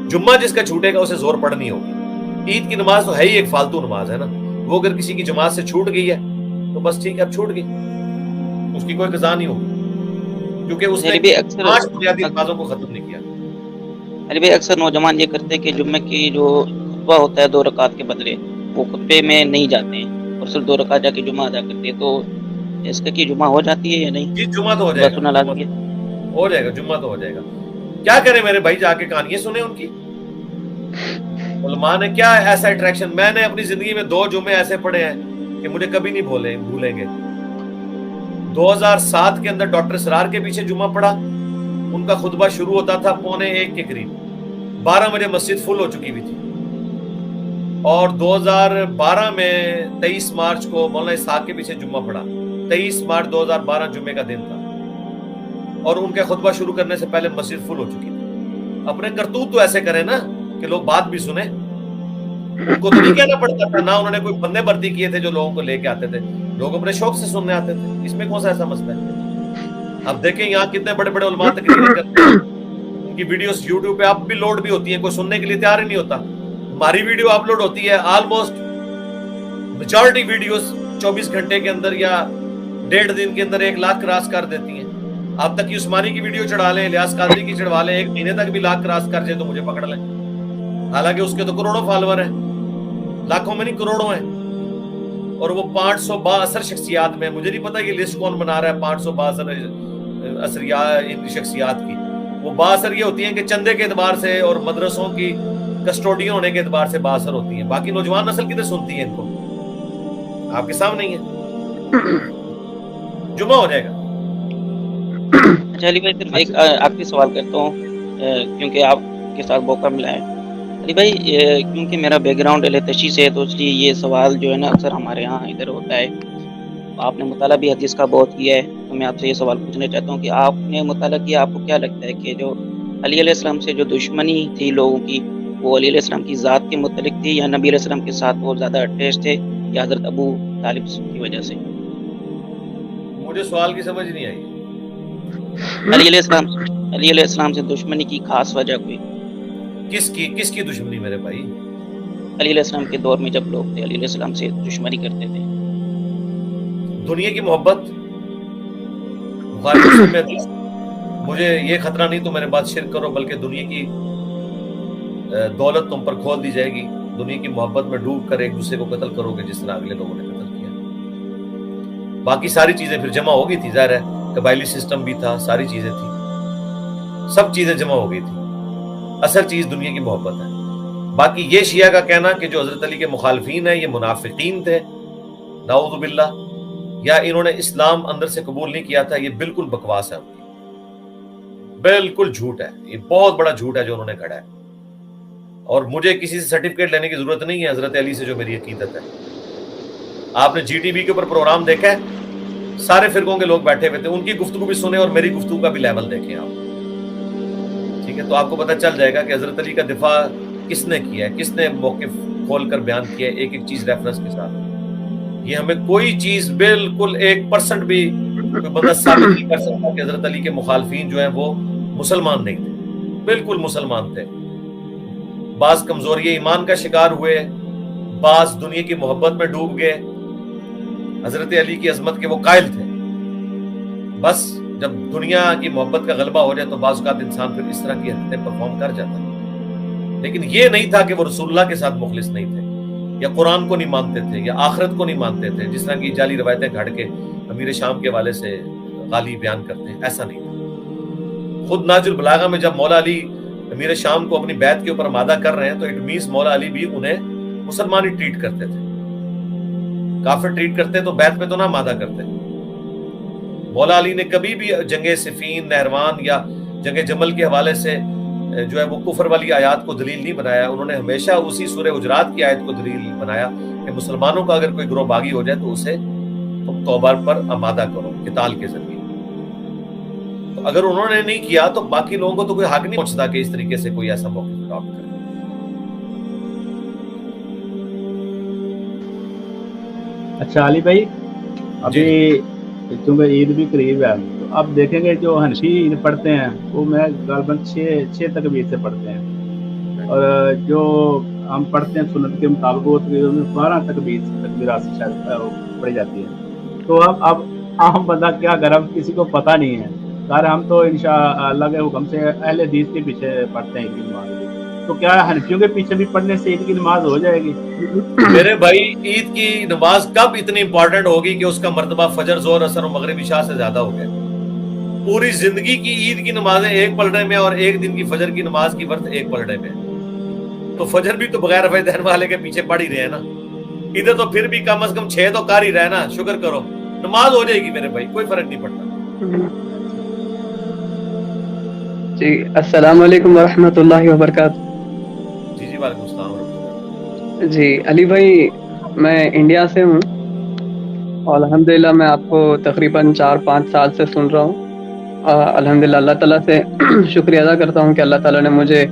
جمعہ جس کا چھوٹے گا اسے زور پڑھنی ہوگی. عید کی نماز تو ہے ہی ایک فالتو نماز ہے نا, وہ اگر کسی کی جماعت سے چھوٹ گئی ہے تو بس ٹھیک ہے, اب چھوٹ گئی, اس کی کوئی قضا نہیں ہوگی, کیونکہ اس نے 5 بنیادی نمازوں کو ختم نہیں کیا. علی بھائی اکثر نوجوان یہ کرتے ہیں کہ جمعے کی جو خطبہ ہوتا ہے 2 رکعت کے بدلے وہ خطبے میں نہیں جاتے ہیں اور صرف 2 رکعت جا کے جمعہ ادا کرتے ہیں, تو اس کا کی جمعہ ہو جاتی ہے یا نہیں؟ جی جمعہ تو ہو جائے گا, ہو جائے گا, جمعہ تو ہو جائے گا. کیا کریں میرے بھائی, جا کے کہانیاں سنیں ان کی. علماء نے کیا ایسا اٹریکشن, میں نے اپنی زندگی میں 2 جمعے ایسے پڑھے ہیں کہ مجھے کبھی نہیں بھولیں گے. 2007 کے اندر ڈاکٹر اسرار کے پیچھے جمعہ پڑھا, ان کا خطبہ شروع ہوتا تھا 12:45 کے قریب, 12 بجے مسجد فل ہو چکی ہوئی تھی. اور 2012 میں 23 مارچ کو مولانا اسحاق کے پیچھے جمعہ پڑھا. 23 مارچ 2012 جمعے کا دن تھا, اور ان کے خطبہ شروع کرنے سے پہلے مسجد فل ہو چکی تھی. اپنے کرتوت تو ایسے کریں نا کہ لوگ بات بھی سنیں. ان کو تو نہیں کہنا پڑتا تھا, نہ انہوں نے کوئی بندے بھرتی کیے تھے جو لوگوں کو لے کے آتے تھے, لوگ اپنے شوق سے سننے آتے تھے. اس میں کون سا ایسا مسئلہ ہے؟ اب دیکھیں یہاں کتنے بڑے بڑے علماء تقریریں کرتے ہیں, ان کی ویڈیوز یوٹیوب پہ اب بھی لوڈ بھی ہوتی ہیں, کوئی سننے کے لیے تیار ہی نہیں ہوتا. ہماری ویڈیو اپلوڈ ہوتی ہے آلموسٹ میجورٹی ویڈیوز 24 گھنٹے کے اندر یا 1.5 دن کے اندر 1 لاکھ کراس کر دیتی ہیں. آپ تک عثمانی کی ویڈیو چڑھا لیں, الیاس قادری کی چڑھوا لیں, 1 مہینے تک بھی لاکھ کراس کر جائے تو مجھے پکڑ لیں. حالانکہ اس کے تو کروڑوں فالوور ہیں, لاکھوں میں نہیں کروڑوں ہیں, اور وہ 562 شخصیات میں. مجھے نہیں پتا یہ لسٹ کون بنا رہا ہے 562 شخصیات کی. وہ بااثر یہ ہوتی ہیں کہ چندے کے اعتبار سے اور مدرسوں کی کسٹوڈین ہونے کے اعتبار سے بااثر ہوتی ہیں. باقی نوجوان نسل کدھر سنتی ہے ان کو؟ آپ کے سامنے ہی ہے. جمعہ ہو جائے گا. اچھا علی بھائی, پھر ایک آخری سوال کرتا ہوں کیونکہ آپ کے ساتھ موقع ملا ہے. علی بھائی, کیونکہ میرا بیک گراؤنڈ اہل تشیع سے ہے تو اس لیے یہ سوال جو ہے نا اکثر ہمارے ہاں ادھر ہوتا ہے. آپ نے مطالعہ بھی حدیث کا بہت کیا ہے, تو میں آپ سے یہ سوال پوچھنا چاہتا ہوں کہ آپ نے مطالعہ کیا, آپ کو کیا لگتا ہے کہ جو علی علیہ السلام سے جو دشمنی تھی لوگوں کی, وہ علی علیہ السلام کی ذات کے متعلق تھی, یا نبی علیہ السلام کے ساتھ وہ زیادہ اٹیچ تھے, یا حضرت ابو طالب کی وجہ سے؟ مجھے سوال کی سمجھ نہیں آئی. علی علیہ السلام سے دشمنی کی خاص وجہ کوئی؟ کس کی دشمنی میرے بھائی؟ علی علیہ السلام کے دور میں جب لوگ تھے علی علیہ السلام سے دشمنی کرتے تھے. دنیا کی محبت. بخاری مسلم میں حدیث, مجھے یہ خطرہ نہیں تو میرے بات شرک کرو, بلکہ دنیا کی دولت تم پر کھول دی جائے گی, دنیا کی محبت میں ڈوب کر ایک دوسرے کو قتل کرو گے جس طرح اگلے لوگوں نے قتل کیا. باقی ساری چیزیں پھر جمع ہو گئی تھی, ظاہر ہے قبائلی سسٹم بھی تھا, ساری چیزیں تھی, سب چیزیں جمع ہو گئی تھی. اصل چیز دنیا کی محبت ہے. باقی یہ شیعہ کا کہنا کہ جو حضرت علی کے مخالفین ہیں یہ منافقین تھے نعوذ باللہ، یا انہوں نے اسلام اندر سے قبول نہیں کیا تھا، یہ بالکل بکواس ہے ان کی، بالکل جھوٹ ہے. یہ بہت بڑا جھوٹ ہے جو انہوں نے گھڑا ہے. اور مجھے کسی سے سرٹیفکیٹ لینے کی ضرورت نہیں ہے حضرت علی سے جو میری عقیدت ہے. آپ نے جی ٹی وی کے اوپر پروگرام دیکھا ہے، سارے فرقوں کے لوگ بیٹھے ہوئے تھے، ان کی گفتگو بھی سنیں اور میری گفتگو کا بھی لیول دیکھیں آپ. ٹھیک ہے، تو آپ کو پتہ چل جائے گا کہ حضرت علی کا دفاع کس نے کیا ہے، کس نے موقف کھول کر بیان کیا ہے، ایک ایک چیز ریفرنس کے ساتھ. یہ ہمیں کوئی چیز بالکل 1% بھی کوئی بندہ ثابت نہیں کر سکتا کہ حضرت علی کے مخالفین جو ہیں وہ مسلمان نہیں تھے، بالکل مسلمان تھے. بعض کمزوری ایمان کا شکار ہوئے، بعض دنیا کی محبت میں ڈوب گئے. حضرت علی کی عظمت کے وہ قائل تھے. بس جب دنیا کی محبت کا غلبہ ہو جائے تو بعض اوقات انسان پھر اس طرح کی حرکتیں پرفارم کر جاتا ہے. لیکن یہ نہیں تھا کہ وہ رسول اللہ کے ساتھ مخلص نہیں تھے، یا قرآن کو نہیں مانتے تھے، یا آخرت کو نہیں مانتے تھے، جس طرح کی جعلی روایتیں گھڑ کے امیر شام کے حوالے سے غالی بیان کرتے ہیں. ایسا نہیں تھا. خود ناج البلاغہ میں جب مولا علی امیر شام کو اپنی بیعت کے اوپر آمادہ کر رہے ہیں تو اٹ مینس مولا علی بھی انہیں مسلمان ہی ٹریٹ کرتے تھے. کافر ٹریٹ کرتے تو بیعت میں تو نہ آمادہ کرتے. مولا علی نے کبھی بھی جنگ صفین، نہروان یا جنگ جمل کے حوالے سے جو ہے وہ کفر والی آیات کو دلیل نہیں بنایا. انہوں نے ہمیشہ اسی سورہ حجرات کی آیت کو دلیل بنایا کہ مسلمانوں کا اگر کوئی گروہ باغی ہو جائے تو اسے تم توبہ پر آمادہ کرو قتال کے ذریعے. تو اگر انہوں نے نہیں کیا تو باقی لوگوں کو تو کوئی حق نہیں پہنچتا کہ اس طریقے سے کوئی ایسا موقف اڈاپٹ کرے. اچھا علی بھائی، ابھی چونکہ عید بھی قریب ہے تو اب دیکھیں گے جو حنفی عید پڑھتے ہیں وہ میں غالباً 6 تکبیر سے پڑھتے ہیں، اور جو ہم پڑھتے ہیں سنت کے مطابق وہ تقریباً 12 تکبیرات سے شاید پڑھی جاتی ہے. تو اب عام بندہ کیا کرے، اب کسی کو پتہ نہیں ہے. سارے ہم تو انشاءاللہ کے حکم سے اہل حدیث کے پیچھے پڑھتے ہیں عید کی نماز. تو کیا حنفیوں کے پیچھے بھی پڑھنے سے عید کی نماز ہو جائے گی؟ میرے بھائی عید کی نماز کب اتنی امپورٹنٹ ہوگی کہ اس کا مرتبہ فجر، ظہر، عصر اور مغرب عشاء سے زیادہ ہو گیا؟ پوری زندگی کی عید کی نمازیں ایک پلڑے میں اور ایک دن کی فجر کی نماز کی ورت ایک پلڑے میں. تو فجر بھی تو بغیر رفع دہن والے کے پیچھے پڑھ ہی رہے ہیں نا. ادھر تو پھر بھی کم از کم 6 تو کر ہی رہے نا. شکر کرو، نماز ہو جائے گی میرے بھائی، کوئی فرق نہیں پڑتا. جی السلام علیکم ورحمۃ اللہ وبرکاتہ. جی وعلیکم السلام ورحمۃ اللہ. جی علی بھائی، میں انڈیا سے ہوں اور الحمدللہ میں آپ کو تقریباً 4-5 سال سے سن رہا ہوں. الحمدللہ اللہ تعالیٰ سے شکریہ ادا کرتا ہوں کہ اللہ تعالیٰ نے مجھے،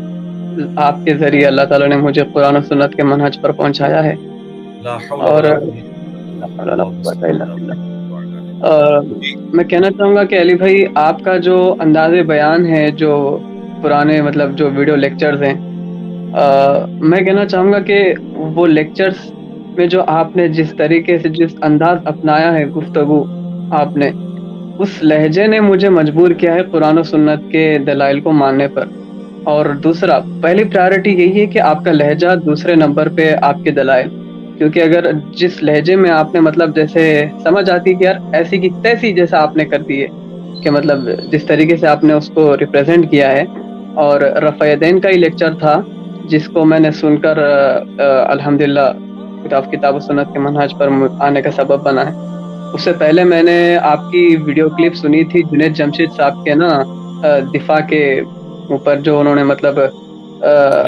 آپ کے ذریعے اللہ تعالیٰ نے مجھے قرآن و سنت کے منہج پر پہنچایا ہے. اور میں کہنا چاہوں گا کہ علی بھائی آپ کا جو انداز بیان ہے، جو پرانے مطلب جو ویڈیو لیکچرز ہیں، میں کہنا چاہوں گا کہ وہ لیکچرز میں جو آپ نے جس طریقے سے جس انداز اپنایا ہے گفتگو، آپ نے اس لہجے نے مجھے مجبور کیا ہے قرآن و سنت کے دلائل کو ماننے پر. اور دوسرا، پہلی پرائرٹی یہی ہے کہ آپ کا لہجہ، دوسرے نمبر پہ آپ کے دلائل. کیونکہ اگر جس لہجے میں آپ نے مطلب جیسے سمجھ آتی کہ یار ایسی کی تیسی جیسا آپ نے کر دی ہے کہ مطلب جس طریقے سے آپ نے اس کو ریپریزنٹ کیا ہے. اور رفع دین کا ہی لیکچر تھا جس کو میں نے سن کر الحمدللہ کتاب و سنت کے منہج پر آنے کا سبب بنا ہے. اس سے پہلے میں نے آپ کی ویڈیو کلپ سنی تھی جنید جمشید صاحب کے نا دفاع کے اوپر، جو انہوں نے مطلب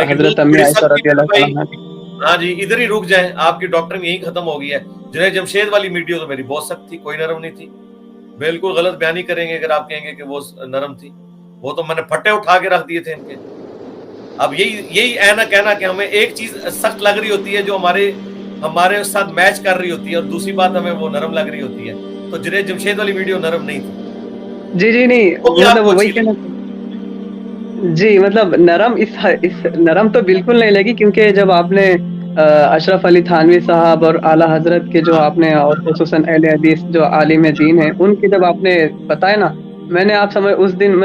حضرت امی عائشہ رضی اللہ عنہا. ہاں جی ادھر ہی رک جائیں، آپ کی ڈاکٹرنگ یہی ختم ہو گئی ہے. جنید جمشید والی ویڈیو تو میری بہت سخت تھی، کوئی نرم نہیں تھی. بالکل غلط بیانی کریں گے اگر آپ کہیں گے کہ وہ نرم تھی. وہ تو میں نے پھٹے اٹھا کے رکھ دیے تھے ان کے. اب یہی اینا کہنا کہ ہمیں ایک چیز سخت لگ رہی ہوتی ہے جو ہمارے ساتھ میچ کر رہی ہوتی ہے، اور دوسری بات ہمیں وہ نرم لگ رہی ہوتی ہے. تو جنید جمشید والی ویڈیو نرم نہیں تھی. جی نہیں مطلب وہی کہنا جی مطلب نرم تو بالکل نہیں لگی، کیونکہ جب آپ نے اشرف علی تھانوی صاحب اور اعلیٰ حضرت کے جو آپ نے، اور خصوصاً اہل حدیث جو عالم دین ہیں، ان کی جب آپ نے بتایا نا، میں نے آپ سمجھ اس دن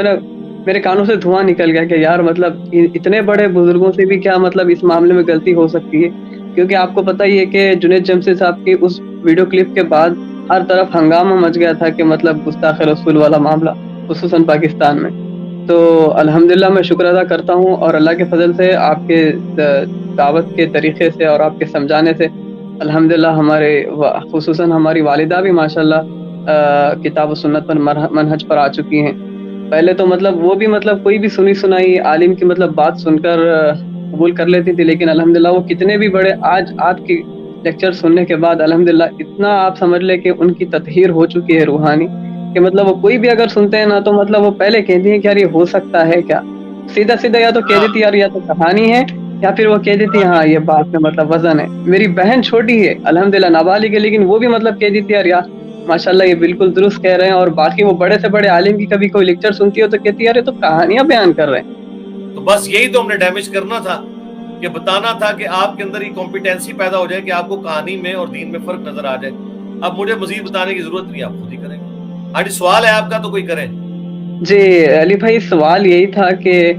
میرے کانوں سے دھواں نکل گیا کہ یار مطلب اتنے بڑے بزرگوں سے بھی کیا مطلب اس معاملے میں غلطی ہو سکتی ہے. کیونکہ آپ کو پتہ ہی ہے کہ جنید جمشید صاحب کی اس ویڈیو کلپ کے بعد ہر طرف ہنگامہ مچ گیا تھا کہ مطلب گستاخ رسول والا معاملہ، خصوصاً پاکستان میں. تو الحمدللہ میں شکر ادا کرتا ہوں، اور اللہ کے فضل سے آپ کے دعوت کے طریقے سے اور آپ کے سمجھانے سے الحمدللہ ہمارے خصوصاً ہماری والدہ بھی ماشاءاللہ کتاب و سنت پر منہج پر آ چکی ہیں. پہلے تو مطلب وہ بھی مطلب کوئی بھی سنی سنائی عالم کی مطلب بات سن کر قبول کر لیتی تھی، لیکن الحمدللہ وہ کتنے بھی بڑے آج آپ کی لیکچر سننے کے بعد الحمدللہ اتنا آپ سمجھ لیں کہ ان کی تطہیر ہو چکی ہے روحانی، کہ مطلب وہ کوئی بھی اگر سنتے ہیں نا تو مطلب وہ پہلے کہتی ہیں کہ یار یہ ہو سکتا ہے کیا، سیدھا سیدھا یا تو کہہ دیتی یار یا تو کہانی ہے، یا پھر وہ کہہ دیتی ہاں یہ بات میں مطلب وزن ہے. میری بہن چھوٹی ہے الحمدللہ نابالغ ہے، لیکن وہ بھی مطلب کہہ دیتی یار ماشاءاللہ یہ بالکل درست کہہ رہے ہیں. اور باقی وہ بڑے سے بڑے عالم کی کبھی کوئی لیکچر سنتی ہو تو کہتی ہے یار یہ تو کہانیاں بیان کر رہے ہیں. تو بس یہی تو ہم نے ڈیمیج کرنا تھا، کہ بتانا تھا کہ آپ کے اندر یہ کمپیٹنسی پیدا ہو جائے کہ آپ کو کہانی میں اور دین میں فرق نظر آ جائے. اب مجھے مزید بتانے کی ضرورت نہیں، آپ خود ہی کریں گے. آج سوال ہے آپ کا تو کوئی کریں. جی علی بھائی سوال یہی تھا کہ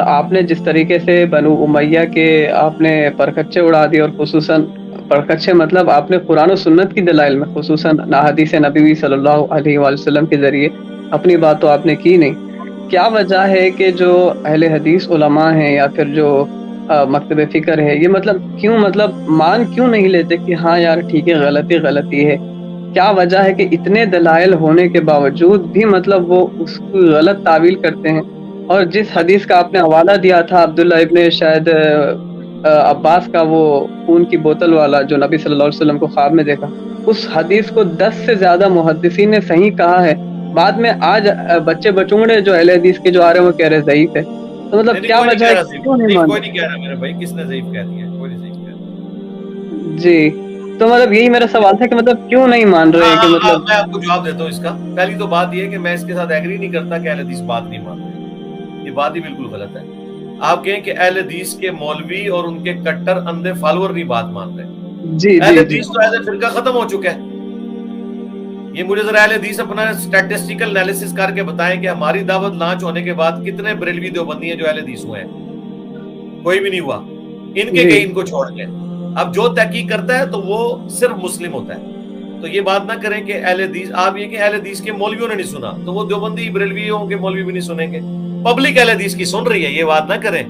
آپ نے جس طریقے سے بنو امیہ کے آپ نے پرکچے اڑا دی، اور خصوصاً پرکچے مطلب آپ نے قرآن و سنت کی دلائل میں خصوصاً احادیث نبوی صلی اللہ علیہ وآلہ وسلم کے ذریعے اپنی بات تو آپ نے کی نہیں. کیا وجہ ہے کہ جو اہل حدیث علماء ہیں یا پھر جو مکتب فکر ہے یہ مطلب کیوں مطلب مان کیوں نہیں لیتے کہ ہاں یار ٹھیک ہے غلطی ہے؟ کیا وجہ ہے کہ اتنے دلائل ہونے کے باوجود بھی مطلب وہ اس کو غلط تعویل کرتے ہیں؟ اور جس حدیث کا آپ نے حوالہ دیا تھا عبداللہ ابن شاید عباس کا، وہ خون کی بوتل والا جو نبی صلی اللہ علیہ وسلم کو خواب میں دیکھا، اس حدیث کو 10 سے زیادہ محدثین نے صحیح کہا ہے. بعد میں آج بچے بچونگڑے جو اہل حدیث کے جو آ رہے ہیں وہ کہہ رہے ضعیف ہے. تو مطلب کیا وجہ ہے کیوں نہیں مانتے؟ کوئی نہیں کہہ رہا میرے بھائی، کس نے ضعیف کہہ دیا؟ کوئی نہیں ضعیف کہہ رہا. جی تو مطلب یہی میرا سوال تھا کہ مطلب کیوں نہیں مان رہے کہ مطلب میں آپ کو جواب دیتا ہوں اس کا. پہلی تو بات یہ ہے کہ میں اس کے ساتھ ایگری نہیں کرتا کہ اہل حدیث بات نہیں مان رہے. یہ بات ہی بالکل غلط ہے. آپ کہیں کہ اہل حدیث کے مولوی اور ان کے کٹر اندھے فالوور نہیں بات مان رہے. جی اہل حدیث تو ایز اے فرقہ ختم ہو چکا ہے. یہ مجھے ذرا اہل حدیث اپنا اسٹیٹسٹیکل انالیسس کر کے بتائیں کہ ہماری دعوت لانچ ہونے کے بعد کتنے بریلوی دیوبندی ہیں جو اہل حدیث ہوئے ہیں؟ کوئی بھی نہیں ہوا. ان کے کہیں ان کو چھوڑ گئے. اب جو تحقیق کرتا ہے تو وہ صرف مسلم ہوتا ہے. تو یہ بات نہ کریں کہ اہل حدیث، آپ یہ کہ اہل حدیث کے مولویوں نے نہیں سنا تو وہ دیوبندی بریلویوں کے مولوی بھی نہیں سنیں گے. پبلک اہل حدیث کی سن رہی ہے، یہ بات نہ کریں.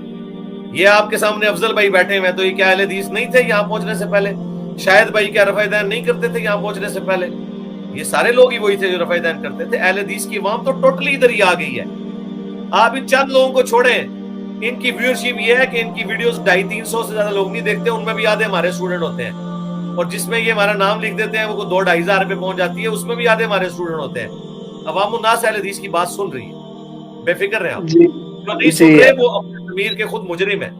یہ آپ کے سامنے افضل بھائی بیٹھے ہوئے تو یہ کیا اہل حدیث نہیں تھے یہاں پہنچنے سے پہلے؟ شاہد بھائی کیا رفع دین نہیں کرتے تھے یہاں پہنچنے سے پہلے؟ یہ سارے لوگ ہی وہی تھے جو رفع دین کرتے تھے. اہل حدیث کی عوام تو ٹوٹلی ادھر ہی آ گئی ہے. آپ ان چند لوگوں کو چھوڑیں، ان کی ویورشپ یہ ہے کہ ان کی ویڈیوز 250-300 سے زیادہ لوگ نہیں دیکھتے. ان میں بھی آدھے ہمارے اسٹوڈنٹ ہوتے ہیں، اور جس میں یہ ہمارا نام لکھ دیتے ہیں وہ 2-2.5 ہزار پہ پہنچ جاتی ہے، اس میں بھی آدھے ہمارے اسٹوڈنٹ ہوتے ہیں. عوام الناس اہل حدیث کی بات سن رہی ہے. بے فکر رہیں آپ. جو نہیں سن رہے وہ اپنے ضمیر کے خود مجرم ہیں.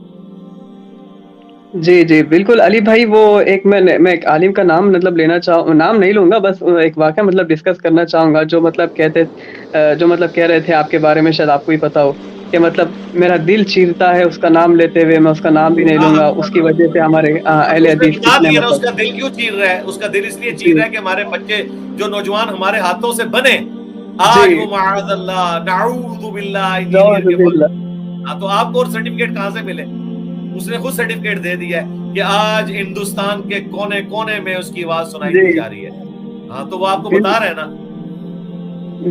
جی بالکل علی بھائی. وہ ایک میں ایک عالم کا نام مطلب لینا چاہوں، نام نہیں لوں گا، بس ایک واقعہ مطلب ڈسکس کرنا چاہوں گا جو مطلب کہہ رہے تھے آپ کے بارے میں، شاید آپ کو ہی پتا ہو کہ مطلب میرا دل چیرتا ہے اس کا نام لیتے ہوئے. میں اس کا نام بھی نہیں لوں گا، اس کی وجہ سے ہمارے اہل حدیث کتنے مطلب اس کا دل کیوں چیر رہا ہے؟ اس کا دل اس لیے چیر رہا ہے کہ ہمارے بچے جو نوجوان ہمارے ہاتھوں سے بنے آج وہ معاذ اللہ نعوذ باللہ انجینئر کے. تو آپ کو سرٹیفکیٹ کہاں سے ملے؟ اس نے خود سرٹیفکیٹ دے دیا ہے کہ آج ہندوستان کے کونے کونے میں اس کی آواز سنائی دی جا رہی ہے. ہاں تو وہ آپ کو بتا رہے ہیں نا.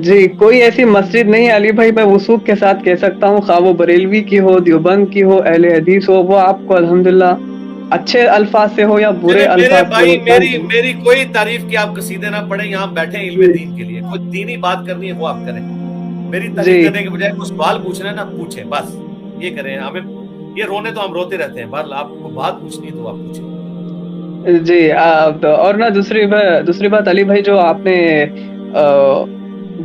جی کوئی ایسی مسجد نہیں علی بھائی، میں وثوق کے ساتھ کہہ سکتا ہوں، خواہ وہ بریلوی کی ہو، دیوبند کی ہو، اہل حدیث ہو، وہ آپ کو الحمدللہ اچھے الفاظ سے ہو یا برے الفاظ سے. میری کوئی تعریف کی آپ قصیدے نہ پڑھیں. یہاں بیٹھے علم دین کے لیے، کوئی دینی بات کرنی ہے وہ آپ کریں. میری تعریف کرنے کے بجائے کوئی سوال پوچھنا ہے نا پوچھیں، بس یہ کریں. ہمیں یہ رونے تو ہم روتے رہتے ہیں، بہرحال آپ کو بات پوچھنی ہے تو آپ پوچھیں. جی اور نہ دوسری بات علی بھائی، جو آپ نے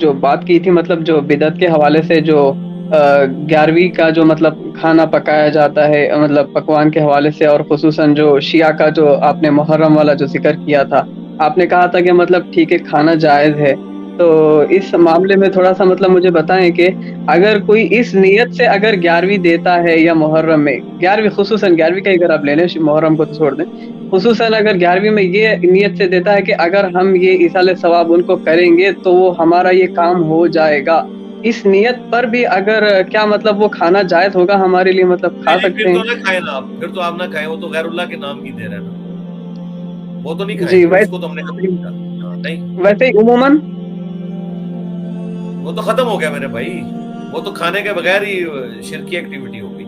جو بات کی تھی مطلب جو بدعت کے حوالے سے، جو 11ویں کا جو مطلب کھانا پکایا جاتا ہے مطلب پکوان کے حوالے سے، اور خصوصاً جو شیعہ کا جو آپ نے محرم والا جو ذکر کیا تھا، آپ نے کہا تھا کہ مطلب ٹھیک ہے کھانا جائز ہے. تو اس معاملے میں تھوڑا سا مطلب مجھے بتائیں کہ اگر کوئی اس نیت سے اگر 11ویں دیتا ہے یا محرم میں 11ویں، خصوصاً 11ویں کا اگر آپ لے لیں، محرم کو تو چھوڑ دیں، خصوصاً اگر 11ویں میں یہ نیت سے دیتا ہے کہ اگر ہم یہ ایصال ثواب ان کو کریں گے تو وہ ہمارا یہ کام ہو جائے گا، اس نیت پر بھی اگر کیا مطلب وہ کھانا جائز ہوگا ہمارے لیے؟ مطلب کھا سکتے ہیں؟ پھر تو نہ کھائیں نا آپ، پھر تو آپ نہ کھائیں. وہ تو غیر اللہ کے نام کی دے رہے ہیں نا، وہ تو نہیں کھائیں. جی اس کو تو ہم نے کبھی نہیں. ویسے ہی عموماً وہ تو ختم ہو گیا میرے بھائی. وہ تو کھانے کے بغیر ہی شرکی ایکٹیویٹی ہوگی.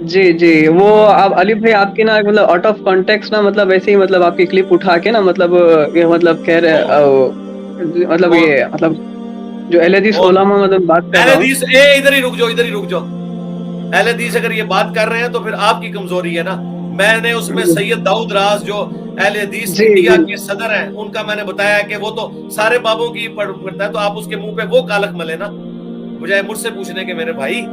جی جی وہ اب علی بھائی آپ کی نا مطلب آؤٹ آف کانٹیکس نا مطلب ایسے ہی مطلب آپ کی کلپ اٹھا کے نا مطلب یہ مطلب کہہ رہے مطلب یہ مطلب جو اہل حدیث علماء مطلب بات کر اہل رہا ہوں. حدیث ادھر ہی رک جاؤ. اہل حدیث اگر یہ بات کر رہے ہیں تو پھر آپ کی کمزوری ہے نا. میں نے اس میں سید داؤد راز جو اہل حدیث جی انڈیا جی کے صدر ہیں ان کا میں نے بتایا کہ وہ تو سارے بابوں کی پڑھتا ہے, تو آپ اس کے منہ پہ وہ کالک ملے نا بجائے مجھ سے پوچھنے کے میرے بھائی.